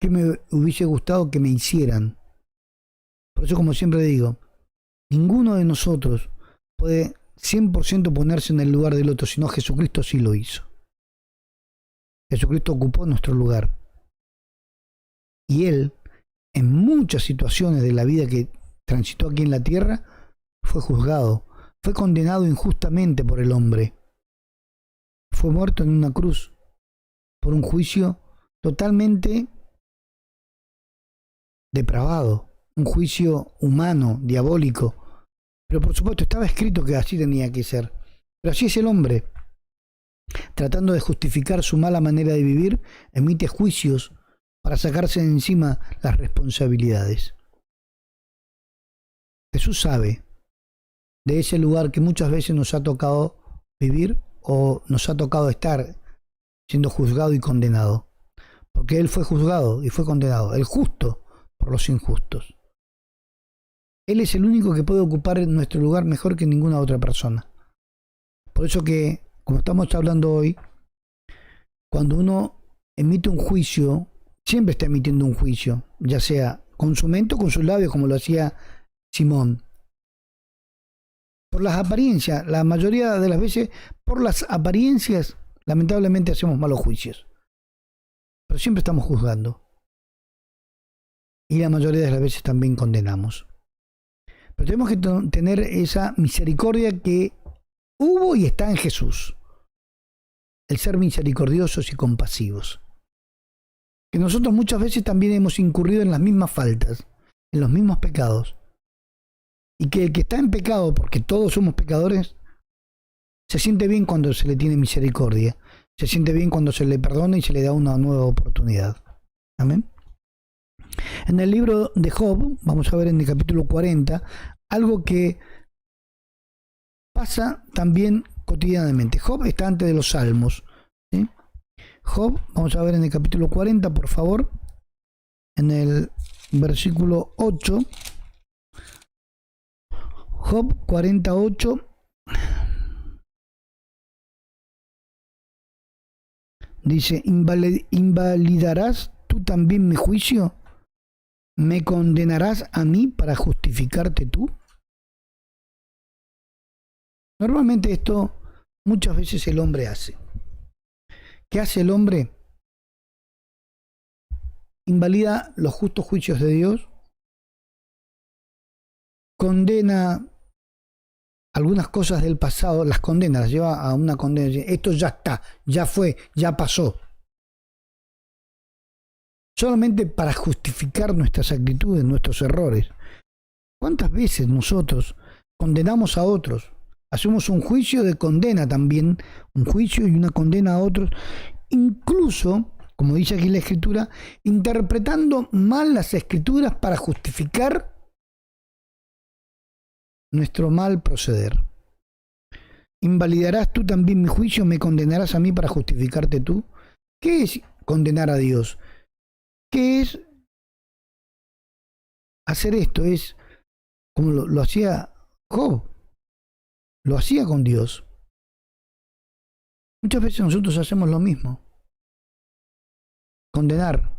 [SPEAKER 2] ¿qué me hubiese gustado que me hicieran? Por eso, como siempre digo, ninguno de nosotros puede 100% ponerse en el lugar del otro, sino Jesucristo sí lo hizo. Jesucristo ocupó nuestro lugar. Y Él, en muchas situaciones de la vida que transitó aquí en la tierra, fue juzgado, fue condenado injustamente por el hombre. Fue muerto en una cruz por un juicio totalmente depravado, un juicio humano, diabólico. Pero por supuesto estaba escrito que así tenía que ser. Pero así es el hombre. Tratando de justificar su mala manera de vivir, emite juicios para sacarse de encima las responsabilidades. Jesús sabe de ese lugar que muchas veces nos ha tocado vivir o nos ha tocado estar siendo juzgado y condenado. Porque Él fue juzgado y fue condenado, el justo por los injustos. Él es el único que puede ocupar nuestro lugar mejor que ninguna otra persona. Por eso que, como estamos hablando hoy, cuando uno emite un juicio, siempre está emitiendo un juicio, ya sea con su mente o con sus labios, como lo hacía Simón. Por las apariencias, la mayoría de las veces, por las apariencias, lamentablemente hacemos malos juicios. Pero siempre estamos juzgando. Y la mayoría de las veces también condenamos. Pero tenemos que tener esa misericordia que hubo y está en Jesús. El ser misericordiosos y compasivos. Que nosotros muchas veces también hemos incurrido en las mismas faltas, en los mismos pecados. Y que el que está en pecado, porque todos somos pecadores, se siente bien cuando se le tiene misericordia. Se siente bien cuando se le perdona y se le da una nueva oportunidad. Amén. En el libro de Job, vamos a ver en el capítulo 40, algo que pasa también cotidianamente. Job está antes de los Salmos, ¿sí? Job, vamos a ver en el capítulo 40, por favor, en el versículo 8. Job 48. Dice, ¿invalidarás tú también mi juicio? ¿Me condenarás a mí para justificarte tú? Normalmente esto muchas veces el hombre hace. ¿Qué hace el hombre? Invalida los justos juicios de Dios, condena algunas cosas del pasado, las condena, las lleva a una condena. Esto ya está, ya fue, ya pasó. Solamente para justificar nuestras actitudes, nuestros errores. ¿Cuántas veces nosotros condenamos a otros? Hacemos un juicio de condena también, un juicio y una condena a otros, incluso, como dice aquí la Escritura, interpretando mal las Escrituras para justificar nuestro mal proceder. ¿Invalidarás tú también mi juicio? ¿Me condenarás a mí para justificarte tú? ¿Qué es condenar a Dios? ¿Qué es hacer esto? Es como lo hacía Job. Lo hacía con Dios. Muchas veces nosotros hacemos lo mismo. Condenar.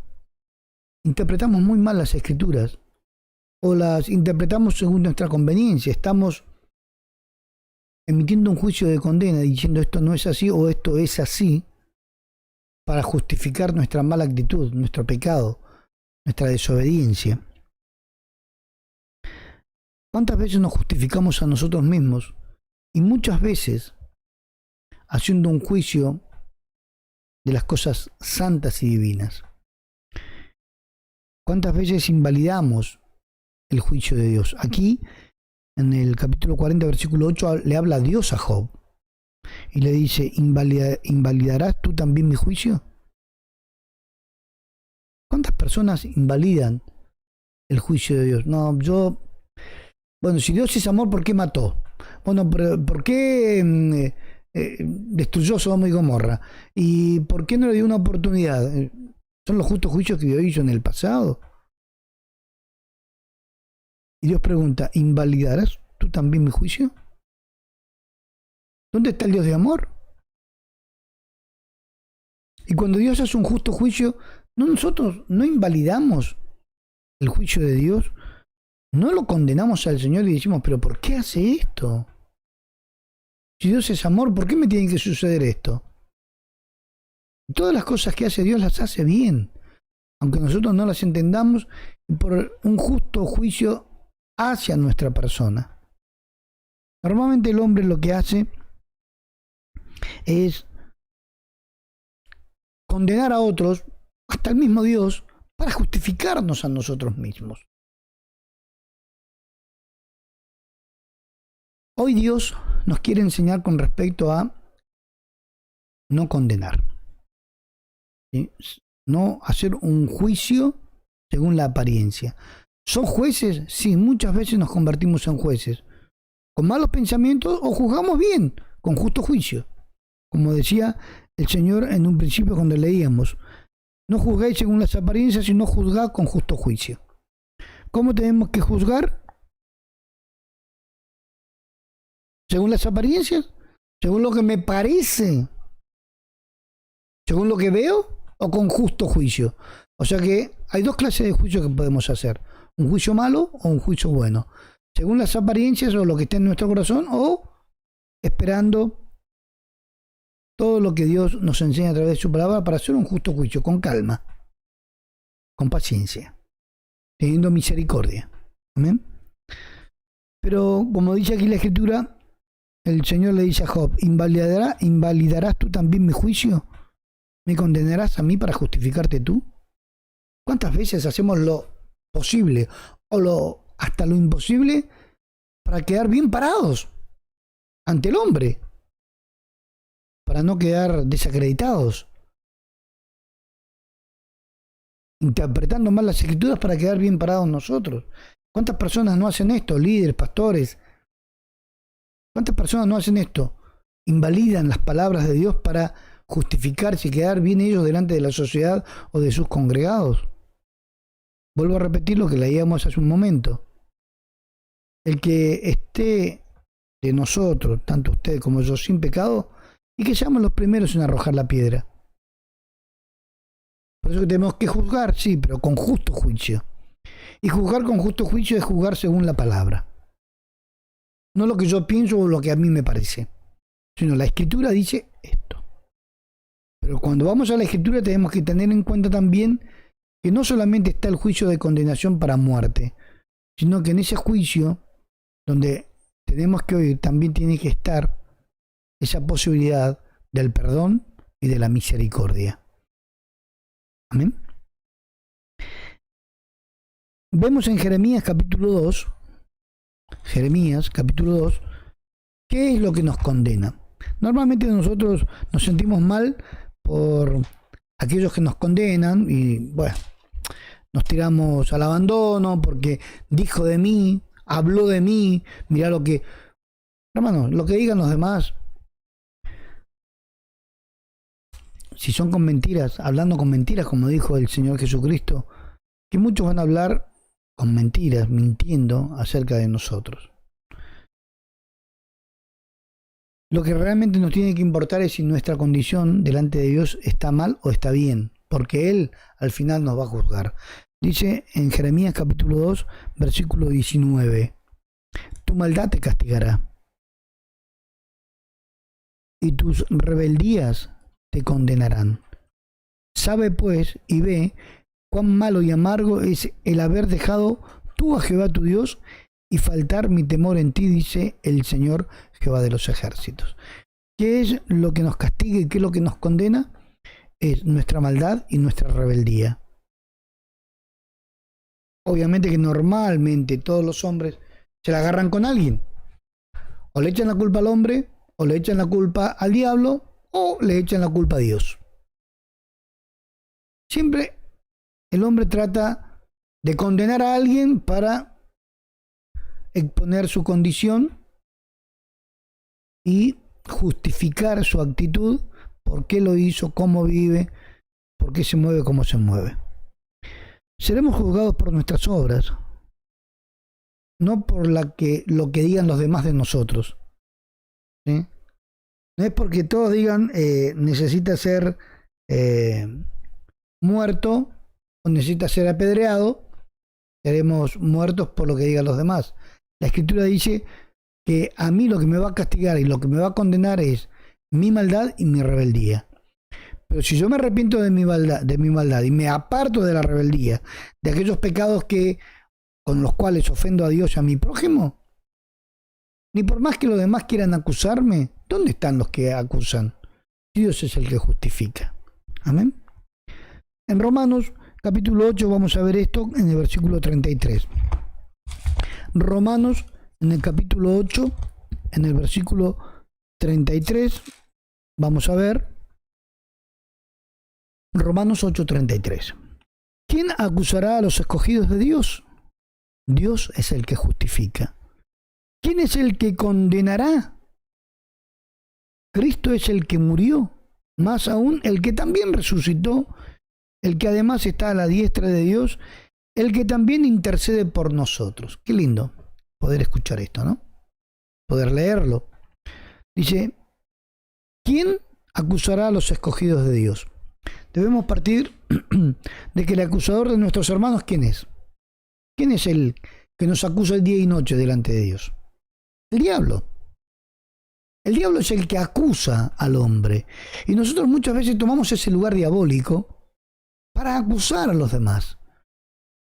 [SPEAKER 2] Interpretamos muy mal las Escrituras. O las interpretamos según nuestra conveniencia. Estamos emitiendo un juicio de condena diciendo esto no es así o esto es así para justificar nuestra mala actitud, nuestro pecado, nuestra desobediencia. ¿Cuántas veces nos justificamos a nosotros mismos? Y muchas veces haciendo un juicio de las cosas santas y divinas. ¿Cuántas veces invalidamos el juicio de Dios? Aquí, en el capítulo 40, versículo 8, le habla Dios a Job. Y le dice, ¿invalidarás tú también mi juicio? ¿Cuántas personas invalidan el juicio de Dios? No, bueno, si Dios es amor, ¿por qué mató? Bueno, ¿por qué destruyó Sodoma y Gomorra? ¿Y por qué no le dio una oportunidad? ¿Son los justos juicios que Dios hizo en el pasado? Y Dios pregunta, ¿invalidarás tú también mi juicio? ¿Dónde está el Dios de amor? Y cuando Dios hace un justo juicio, nosotros no invalidamos el juicio de Dios, no lo condenamos al Señor y decimos, pero ¿por qué hace esto? Si Dios es amor, ¿por qué me tiene que suceder esto? Y todas las cosas que hace Dios las hace bien, aunque nosotros no las entendamos, por un justo juicio hacia nuestra persona. Normalmente el hombre lo que hace es condenar a otros, hasta el mismo Dios, para justificarnos a nosotros mismos. Hoy Dios nos quiere enseñar con respecto a no condenar, ¿sí? No hacer un juicio según la apariencia. ¿Son jueces? Sí, muchas veces nos convertimos en jueces. Con malos pensamientos o juzgamos bien, con justo juicio. Como decía el Señor en un principio cuando leíamos, no juzgáis según las apariencias, sino juzgad con justo juicio. ¿Cómo tenemos que juzgar? ¿Según las apariencias? ¿Según lo que me parece? ¿Según lo que veo? ¿O con justo juicio? O sea que hay dos clases de juicio que podemos hacer. Un juicio malo o un juicio bueno. Según las apariencias o lo que esté en nuestro corazón, o esperando todo lo que Dios nos enseña a través de su palabra para hacer un justo juicio, con calma, con paciencia, teniendo misericordia. Amén. Pero como dice aquí la Escritura, el Señor le dice a Job: ¿invalidarás tú también mi juicio? ¿Me condenarás a mí para justificarte tú? ¿Cuántas veces hacemos lo posible o hasta lo imposible para quedar bien parados ante el hombre? Para no quedar desacreditados. Interpretando mal las Escrituras para quedar bien parados nosotros. ¿Cuántas personas no hacen esto? Líderes, pastores. ¿Cuántas personas no hacen esto? Invalidan las palabras de Dios para justificarse y quedar bien ellos delante de la sociedad o de sus congregados. Vuelvo a repetir lo que leíamos hace un momento. El que esté de nosotros, tanto usted como yo, sin pecado, y que seamos los primeros en arrojar la piedra. Por eso que tenemos que juzgar, sí, pero con justo juicio. Y juzgar con justo juicio es juzgar según la palabra. No lo que yo pienso o lo que a mí me parece, sino la Escritura dice esto. Pero cuando vamos a la Escritura tenemos que tener en cuenta también que no solamente está el juicio de condenación para muerte, sino que en ese juicio, donde tenemos que oír, también tiene que estar esa posibilidad del perdón y de la misericordia. Amén. Vemos en Jeremías capítulo 2, ¿qué es lo que nos condena? Normalmente nosotros nos sentimos mal por aquellos que nos condenan y bueno, nos tiramos al abandono porque dijo de mí, habló de mí, mirá lo que... Hermanos, lo que digan los demás, si son con mentiras, hablando con mentiras, como dijo el Señor Jesucristo, que muchos van a hablar con mentiras, mintiendo acerca de nosotros. Lo que realmente nos tiene que importar es si nuestra condición delante de Dios está mal o está bien, porque Él al final nos va a juzgar. Dice en Jeremías capítulo 2, versículo 19, tu maldad te castigará y tus rebeldías te condenarán. Sabe pues y ve cuán malo y amargo es el haber dejado tú a Jehová tu Dios y faltar mi temor en ti, dice el Señor Jehová de los ejércitos. ¿Qué es lo que nos castiga y qué es lo que nos condena? Es nuestra maldad y nuestra rebeldía. Obviamente que normalmente todos los hombres se la agarran con alguien. O le echan la culpa al hombre, o le echan la culpa al diablo, o le echan la culpa a Dios. Siempre el hombre trata de condenar a alguien para exponer su condición y justificar su actitud, por qué lo hizo, cómo vive, por qué se mueve como se mueve. Seremos juzgados por nuestras obras, no por lo que digan los demás de nosotros. ¿Sí? No es porque todos digan necesita ser muerto o necesita ser apedreado, seremos muertos por lo que digan los demás. La Escritura dice que a mí lo que me va a castigar y lo que me va a condenar es mi maldad y mi rebeldía. Pero si yo me arrepiento de mi maldad y me aparto de la rebeldía, de aquellos pecados con los cuales ofendo a Dios y a mi prójimo, ni por más que los demás quieran acusarme, ¿dónde están los que acusan? Dios es el que justifica. Amén. En Romanos capítulo 8 vamos a ver esto en el versículo 33. Romanos en el capítulo 8, en el versículo 33, vamos a ver Romanos 8:33. ¿Quién acusará a los escogidos de Dios? Dios es el que justifica. ¿Quién es el que condenará? Cristo es el que murió, más aún el que también resucitó, el que además está a la diestra de Dios, el que también intercede por nosotros. Qué lindo poder escuchar esto, ¿no? Poder leerlo. Dice, ¿quién acusará a los escogidos de Dios? Debemos partir de que el acusador de nuestros hermanos, ¿quién es? ¿Quién es el que nos acusa día y noche delante de Dios? El diablo. El diablo es el que acusa al hombre. Y nosotros muchas veces tomamos ese lugar diabólico para acusar a los demás.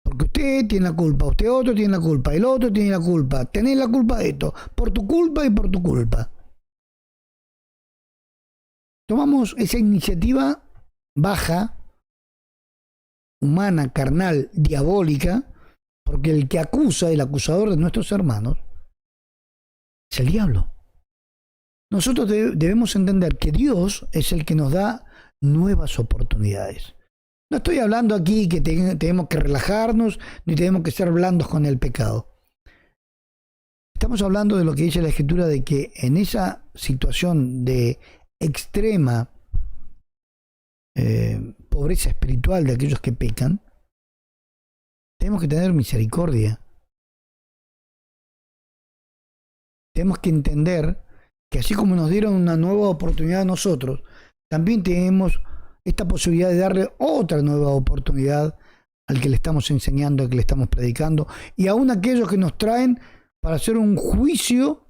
[SPEAKER 2] Porque usted tiene la culpa, usted otro tiene la culpa, el otro tiene la culpa, tenés la culpa de esto, por tu culpa y por tu culpa. Tomamos esa iniciativa baja, humana, carnal, diabólica, porque el que acusa, el acusador de nuestros hermanos, es el diablo. Nosotros debemos entender que Dios es el que nos da nuevas oportunidades. No estoy hablando aquí que tenemos que relajarnos, ni tenemos que ser blandos con el pecado. Estamos hablando de lo que dice la Escritura, de que en esa situación de extrema pobreza espiritual de aquellos que pecan, tenemos que tener misericordia. Tenemos que entender que así como nos dieron una nueva oportunidad a nosotros, también tenemos esta posibilidad de darle otra nueva oportunidad al que le estamos enseñando, al que le estamos predicando, y aún a aquellos que nos traen para hacer un juicio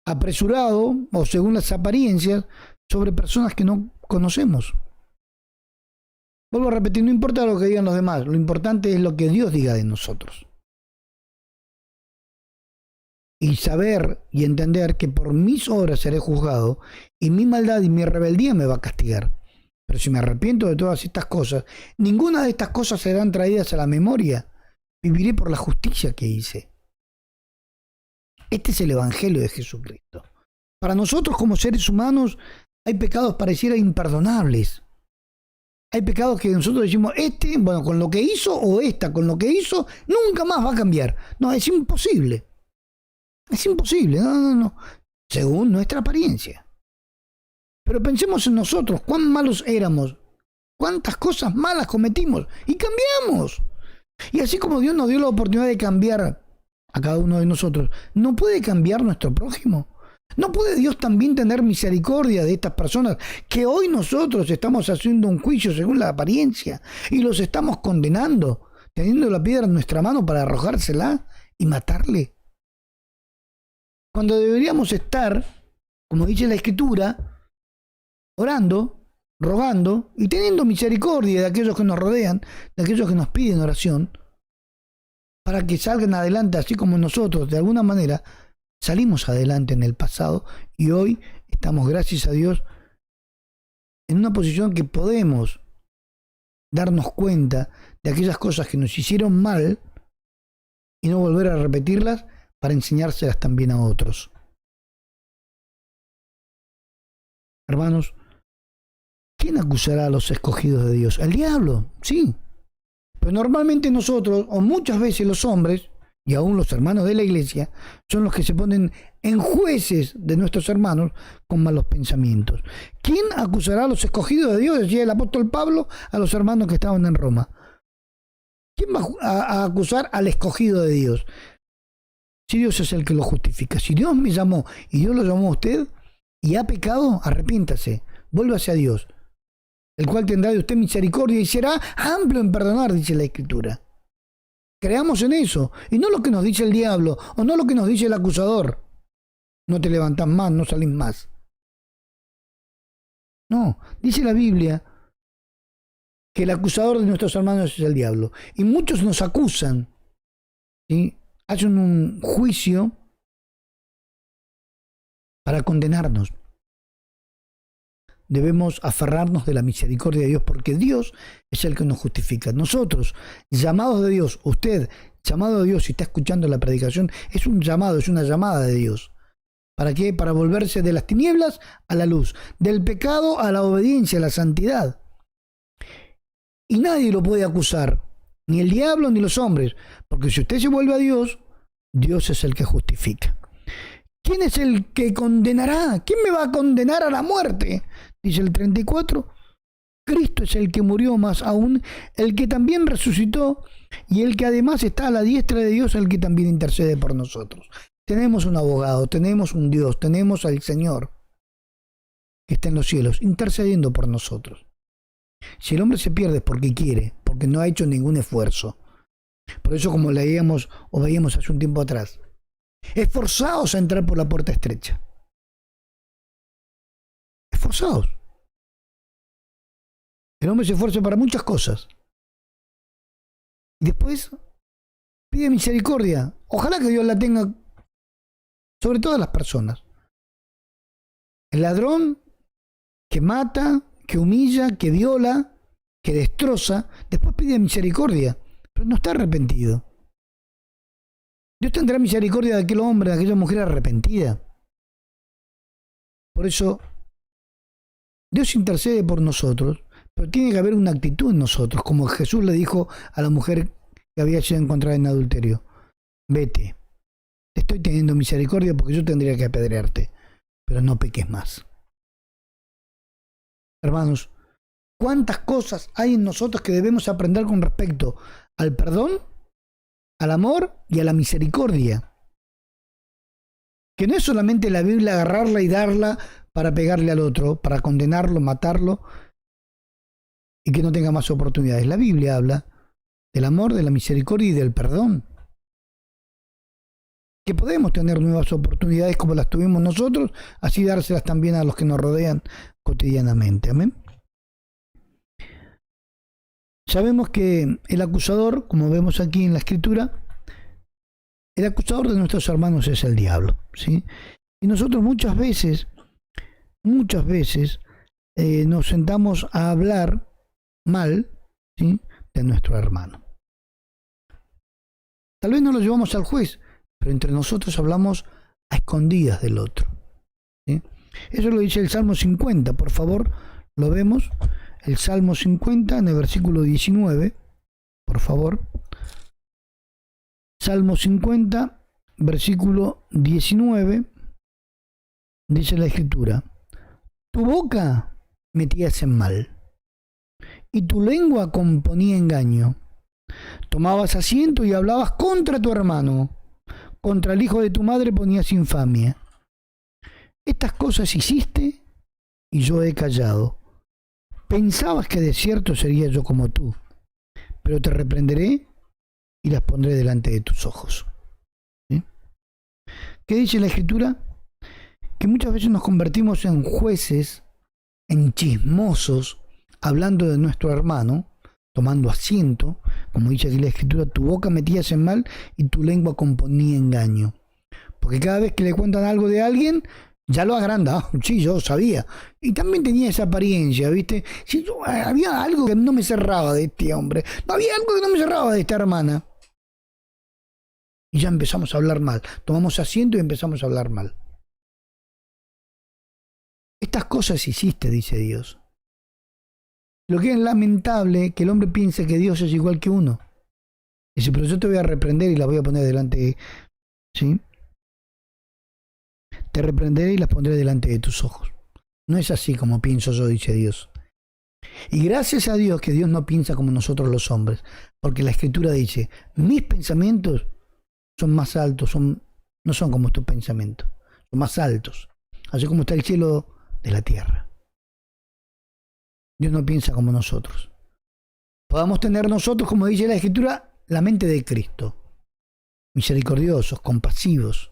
[SPEAKER 2] apresurado o según las apariencias sobre personas que no conocemos. Vuelvo a repetir, no importa lo que digan los demás, lo importante es lo que Dios diga de nosotros. Y saber y entender que por mis obras seré juzgado y mi maldad y mi rebeldía me va a castigar. Pero si me arrepiento de todas estas cosas, ninguna de estas cosas serán traídas a la memoria. Viviré por la justicia que hice. Este es el Evangelio de Jesucristo. Para nosotros como seres humanos hay pecados pareciera imperdonables. Hay pecados que nosotros decimos, bueno, con lo que hizo, o esta, con lo que hizo, nunca más va a cambiar. No, es imposible. Es imposible, no. Según nuestra apariencia. Pero pensemos en nosotros, cuán malos éramos, cuántas cosas malas cometimos y cambiamos. Y así como Dios nos dio la oportunidad de cambiar a cada uno de nosotros, ¿no puede cambiar nuestro prójimo? ¿No puede Dios también tener misericordia de estas personas que hoy nosotros estamos haciendo un juicio según la apariencia y los estamos condenando, teniendo la piedra en nuestra mano para arrojársela y matarle? Cuando deberíamos estar, como dice la Escritura, orando, rogando y teniendo misericordia de aquellos que nos rodean, de aquellos que nos piden oración, para que salgan adelante así como nosotros, de alguna manera, salimos adelante en el pasado y hoy estamos, gracias a Dios, en una posición que podemos darnos cuenta de aquellas cosas que nos hicieron mal y no volver a repetirlas para enseñárselas también a otros. Hermanos, ¿quién acusará a los escogidos de Dios? El diablo, sí. Pero normalmente nosotros, o muchas veces los hombres, y aún los hermanos de la iglesia, son los que se ponen en jueces de nuestros hermanos con malos pensamientos. ¿Quién acusará a los escogidos de Dios? Decía el apóstol Pablo a los hermanos que estaban en Roma. ¿Quién va a acusar al escogido de Dios? Si Dios es el que lo justifica. Si Dios me llamó y Dios lo llamó a usted y ha pecado, arrepiéntase, vuélvase a Dios, el cual tendrá de usted misericordia y será amplio en perdonar, dice la Escritura. Creamos en eso, y no lo que nos dice el diablo, o no lo que nos dice el acusador. No te levantas más, no salís más. No, dice la Biblia que el acusador de nuestros hermanos es el diablo. Y muchos nos acusan, ¿sí? Hacen un juicio para condenarnos. Debemos aferrarnos de la misericordia de Dios porque Dios es el que nos justifica. Nosotros, llamados de Dios, usted, llamado de Dios, si está escuchando la predicación, es un llamado, es una llamada de Dios. ¿Para qué? Para volverse de las tinieblas a la luz, del pecado a la obediencia, a la santidad. Y nadie lo puede acusar, ni el diablo ni los hombres, porque si usted se vuelve a Dios, Dios es el que justifica. ¿Quién es el que condenará? ¿Quién me va a condenar a la muerte? Dice el 34. Cristo es el que murió, más aún el que también resucitó y el que además está a la diestra de Dios, el que también intercede por nosotros. Tenemos un abogado, tenemos un Dios, tenemos al Señor que está en los cielos intercediendo por nosotros. Si el hombre se pierde es porque quiere, porque no ha hecho ningún esfuerzo. Por eso, como leíamos o veíamos hace un tiempo atrás, esforzaos a entrar por la puerta estrecha. Esforzaos. El hombre se esfuerza para muchas cosas. Y después pide misericordia. Ojalá que Dios la tenga sobre todas las personas. El ladrón que mata, que humilla, que viola, que destroza, después pide misericordia, pero no está arrepentido. Dios tendrá misericordia de aquel hombre, de aquella mujer arrepentida. Por eso, Dios intercede por nosotros, pero tiene que haber una actitud en nosotros, como Jesús le dijo a la mujer que había sido encontrada en adulterio. Vete, te estoy teniendo misericordia porque yo tendría que apedrearte, pero no peques más. Hermanos, ¿cuántas cosas hay en nosotros que debemos aprender con respecto al perdón, al amor y a la misericordia? Que no es solamente la Biblia agarrarla y darla para pegarle al otro, para condenarlo, matarlo y que no tenga más oportunidades. La Biblia habla del amor, de la misericordia y del perdón. Que podemos tener nuevas oportunidades como las tuvimos nosotros, así dárselas también a los que nos rodean cotidianamente. Amén. Sabemos que el acusador, como vemos aquí en la Escritura, el acusador de nuestros hermanos es el diablo, ¿sí? Y nosotros muchas veces nos sentamos a hablar mal, ¿sí?, de nuestro hermano. Tal vez no lo llevamos al juez, pero entre nosotros hablamos a escondidas del otro, ¿sí? Eso lo dice el Salmo 50, por favor, lo vemos. El Salmo 50 en el versículo 19, por favor. Salmo 50, versículo 19, dice la Escritura: tu boca metías en mal, y tu lengua componía engaño. Tomabas asiento y hablabas contra tu hermano, contra el hijo de tu madre ponías infamia. Estas cosas hiciste y yo he callado. Pensabas que de cierto sería yo como tú, pero te reprenderé y las pondré delante de tus ojos. ¿Sí? ¿Qué dice la Escritura? Que muchas veces nos convertimos en jueces, en chismosos, hablando de nuestro hermano, tomando asiento, como dice aquí la Escritura: tu boca metías en mal y tu lengua componía engaño. Porque cada vez que le cuentan algo de alguien, ya lo agranda. Ah, sí, yo sabía. Y también tenía esa apariencia, ¿viste? Sí, había algo que no me cerraba de este hombre. No había algo que no me cerraba de esta hermana. Y ya empezamos a hablar mal. Tomamos asiento y empezamos a hablar mal. Estas cosas hiciste, dice Dios. Lo que es lamentable que el hombre piense que Dios es igual que uno. Dice, pero yo te voy a reprender y las voy a poner delante, ¿sí? Te reprenderé y las pondré delante de tus ojos. No es así como pienso yo, dice Dios. Y gracias a Dios que Dios no piensa como nosotros los hombres, porque la Escritura dice: mis pensamientos son más altos, no son como tus pensamientos, son más altos, así como está el cielo de la tierra. Dios no piensa como nosotros. Podamos tener nosotros, como dice la Escritura, la mente de Cristo, misericordiosos, compasivos.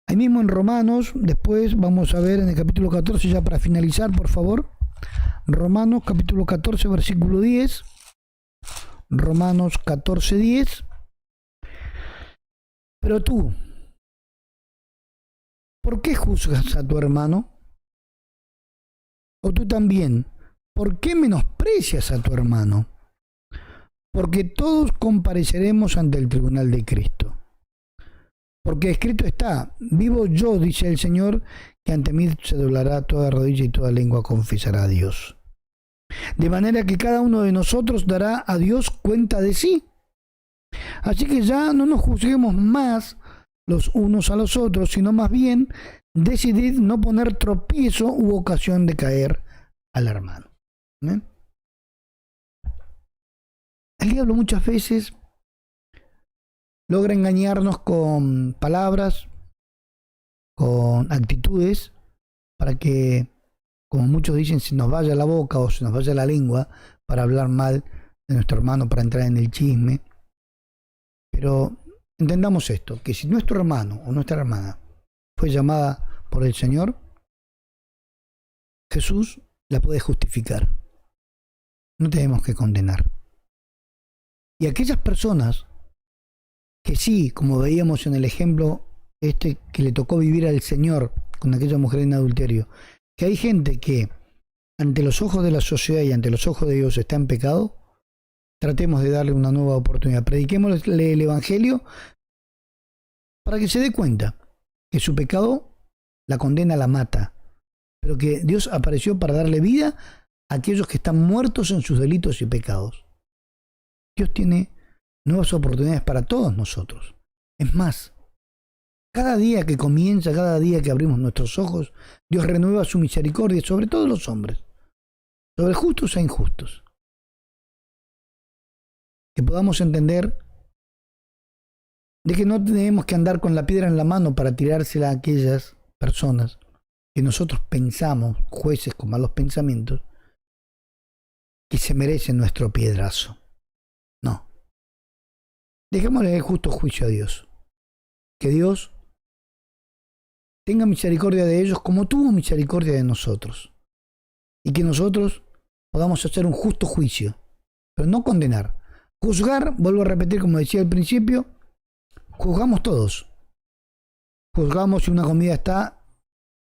[SPEAKER 2] Ahí mismo en Romanos, después vamos a ver en el capítulo 14, ya para finalizar, por favor. Romanos capítulo 14, versículo 10. Romanos 14, 10. Pero tú, ¿por qué juzgas a tu hermano? O tú también, ¿por qué menosprecias a tu hermano? Porque todos compareceremos ante el tribunal de Cristo. Porque escrito está: vivo yo, dice el Señor, que ante mí se doblará toda rodilla y toda lengua confesará a Dios. De manera que cada uno de nosotros dará a Dios cuenta de sí. Así que ya no nos juzguemos más los unos a los otros, sino más bien decidid no poner tropiezo u ocasión de caer al hermano. ¿Eh? El diablo muchas veces logra engañarnos con palabras, con actitudes, para que como muchos dicen, se nos vaya la boca o se nos vaya la lengua para hablar mal de nuestro hermano, para entrar en el chisme. Pero entendamos esto, que si nuestro hermano o nuestra hermana fue llamada por el Señor, Jesús la puede justificar. No tenemos que condenar. Y aquellas personas que sí, como veíamos en el ejemplo que le tocó vivir al Señor con aquella mujer en adulterio, que hay gente que ante los ojos de la sociedad y ante los ojos de Dios está en pecado, tratemos de darle una nueva oportunidad. Prediquémosle el Evangelio para que se dé cuenta que su pecado la condena, la mata, pero que Dios apareció para darle vida a aquellos que están muertos en sus delitos y pecados. Dios tiene nuevas oportunidades para todos nosotros. Es más, cada día que comienza, cada día que abrimos nuestros ojos, Dios renueva su misericordia sobre todos los hombres, sobre justos e injustos. Que podamos entender de que no tenemos que andar con la piedra en la mano para tirársela a aquellas personas que nosotros pensamos, jueces con malos pensamientos, que se merecen nuestro piedrazo. No. Dejémosle el justo juicio a Dios. Que Dios tenga misericordia de ellos como tuvo misericordia de nosotros. Y que nosotros podamos hacer un justo juicio, pero no condenar. Juzgar, vuelvo a repetir como decía al principio, juzgamos todos. Juzgamos si una comida está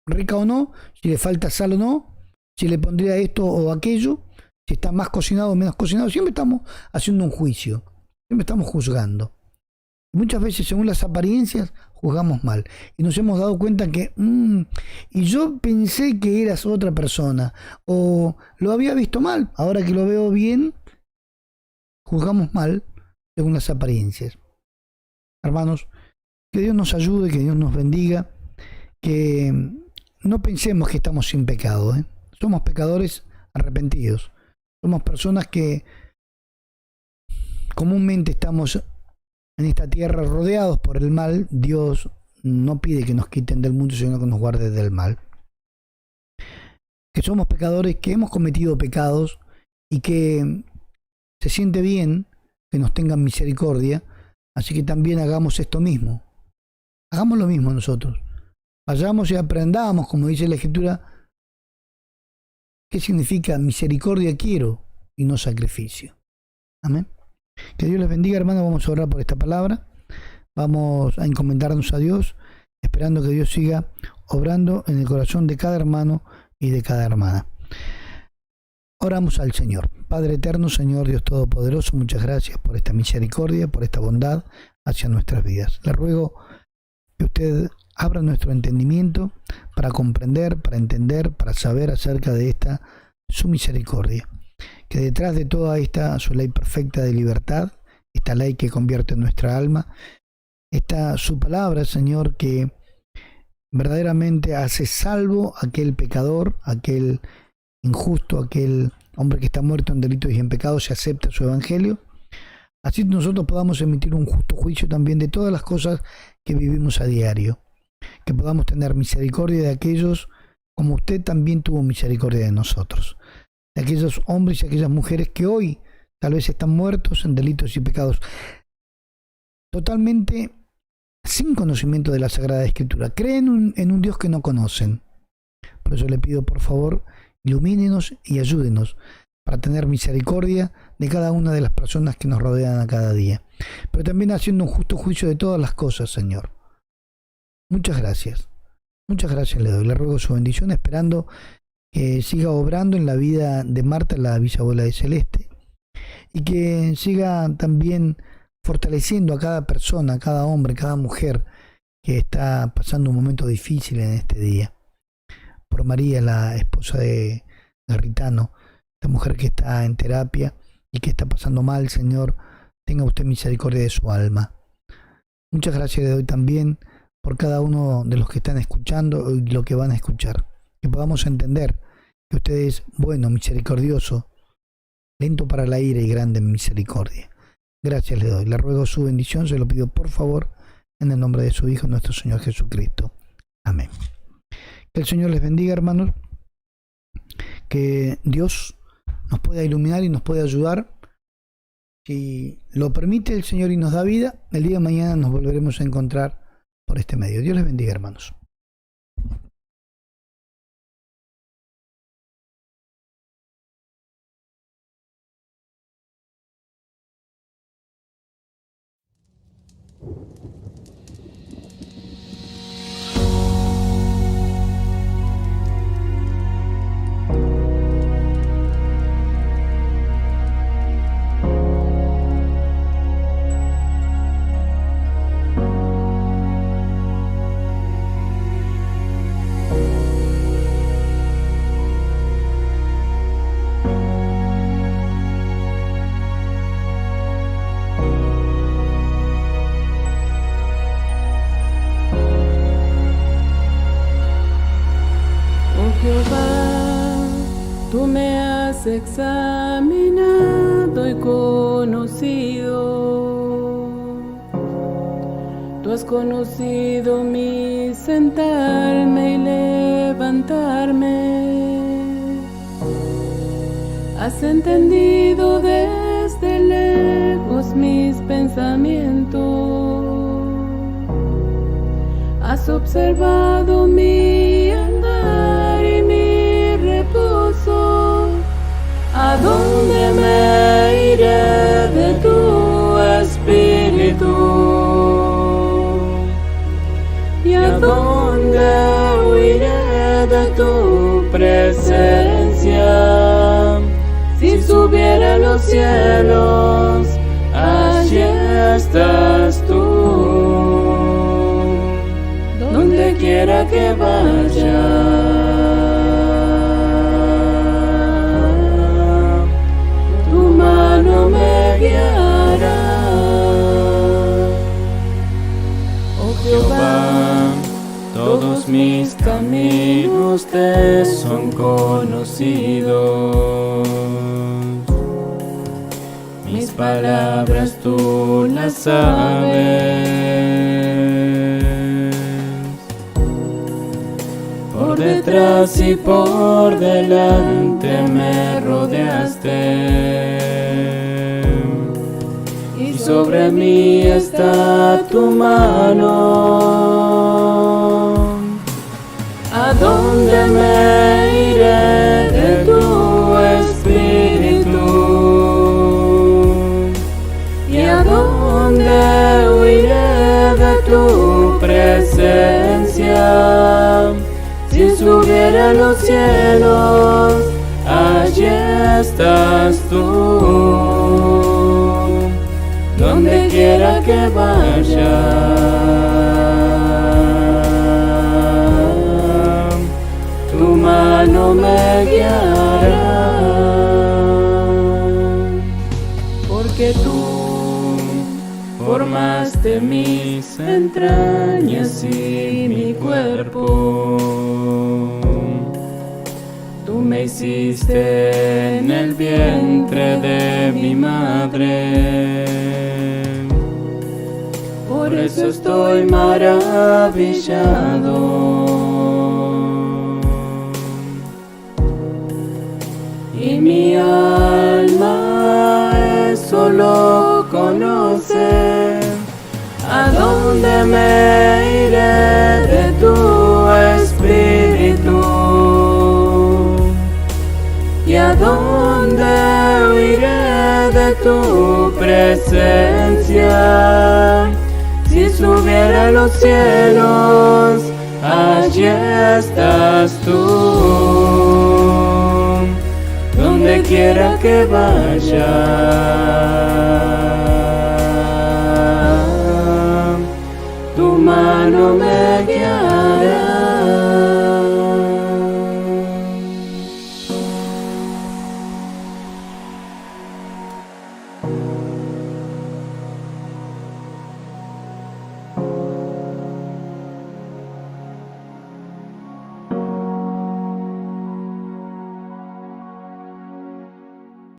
[SPEAKER 2] rica o no, si le falta sal o no, si le pondría esto o aquello, si está más cocinado o menos cocinado. Siempre estamos haciendo un juicio, siempre estamos juzgando. Muchas veces, según las apariencias, juzgamos mal. Y nos hemos dado cuenta que, y yo pensé que eras otra persona, o lo había visto mal, ahora que lo veo bien, juzgamos mal según las apariencias. Hermanos, que Dios nos ayude, que Dios nos bendiga, que no pensemos que estamos sin pecado, ¿eh? Somos pecadores arrepentidos. Somos personas que comúnmente estamos en esta tierra rodeados por el mal. Dios no pide que nos quiten del mundo, sino que nos guarde del mal. Que somos pecadores, que hemos cometido pecados y que se siente bien que nos tengan misericordia. Así que también hagamos esto mismo. Hagamos lo mismo nosotros. Vayamos y aprendamos, como dice la Escritura, qué significa misericordia quiero y no sacrificio. Amén. Que Dios les bendiga, hermanos. Vamos a orar por esta palabra. Vamos a encomendarnos a Dios, esperando que Dios siga obrando en el corazón de cada hermano y de cada hermana. Oramos al Señor. Padre eterno, Señor Dios Todopoderoso, muchas gracias por esta misericordia, por esta bondad hacia nuestras vidas. Le ruego que usted abra nuestro entendimiento para comprender, para entender, para saber acerca de esta su misericordia. Que detrás de toda esta su ley perfecta de libertad, esta ley que convierte nuestra alma, está su palabra, Señor, que verdaderamente hace salvo a aquel pecador, aquel injusto, aquel hombre que está muerto en delitos y en pecados, se acepta su evangelio. Así nosotros podamos emitir un justo juicio también de todas las cosas que vivimos a diario. Que podamos tener misericordia de aquellos como usted también tuvo misericordia de nosotros. De aquellos hombres y aquellas mujeres que hoy tal vez están muertos en delitos y pecados, totalmente sin conocimiento de la Sagrada Escritura. Creen en un Dios que no conocen. Por eso le pido, por favor, ilumínenos y ayúdenos para tener misericordia de cada una de las personas que nos rodean a cada día. Pero también haciendo un justo juicio de todas las cosas, Señor. Muchas gracias. Muchas gracias le doy. Le ruego su bendición, esperando que siga obrando en la vida de Marta, la bisabuela de Celeste, y que siga también fortaleciendo a cada persona, a cada hombre, cada mujer que está pasando un momento difícil en este día. Por María, la esposa de Garritano, esta mujer que está en terapia y que está pasando mal, Señor, tenga usted misericordia de su alma. Muchas gracias le doy también por cada uno de los que están escuchando y lo que van a escuchar. Que podamos entender que usted es bueno, misericordioso, lento para la ira y grande en misericordia. Gracias le doy. Le ruego su bendición, se lo pido por favor, en el nombre de su Hijo, nuestro Señor Jesucristo. Amén. Que el Señor les bendiga, hermanos. que Dios nos pueda iluminar y nos pueda ayudar. Si lo permite el Señor y nos da vida, el día de mañana nos volveremos a encontrar por este medio. Dios les bendiga, hermanos.
[SPEAKER 1] Tú me has examinado y conocido. Tú has conocido mi sentarme y levantarme. Has entendido desde lejos mis pensamientos. Has observado mi andar y mi reposo. ¿A dónde me iré de tu espíritu? ¿Y a dónde huiré de tu presencia? Si subiera a los cielos, allí estás tú. Donde quiera que vaya, no me guiará. Oh Jehová, todos mis caminos te son conocidos. Mis palabras tú las sabes. Por detrás y por delante me rodeaste. Sobre mí está tu mano. ¿A dónde me iré de tu espíritu? ¿Y a dónde huiré de tu presencia? Si subiera a los cielos, allí estás tú. Donde quiera que vaya, tu mano me guiará. Porque tú formaste mis entrañas y mi cuerpo. Tú me hiciste en el vientre de mi madre. Por eso estoy maravillado. Y mi alma eso lo conoce. ¿A dónde me iré de tu espíritu? ¿Y a dónde huiré de tu presencia? Si subiera a los cielos, allí estás tú. Donde quiera que vaya, tu mano me guiará.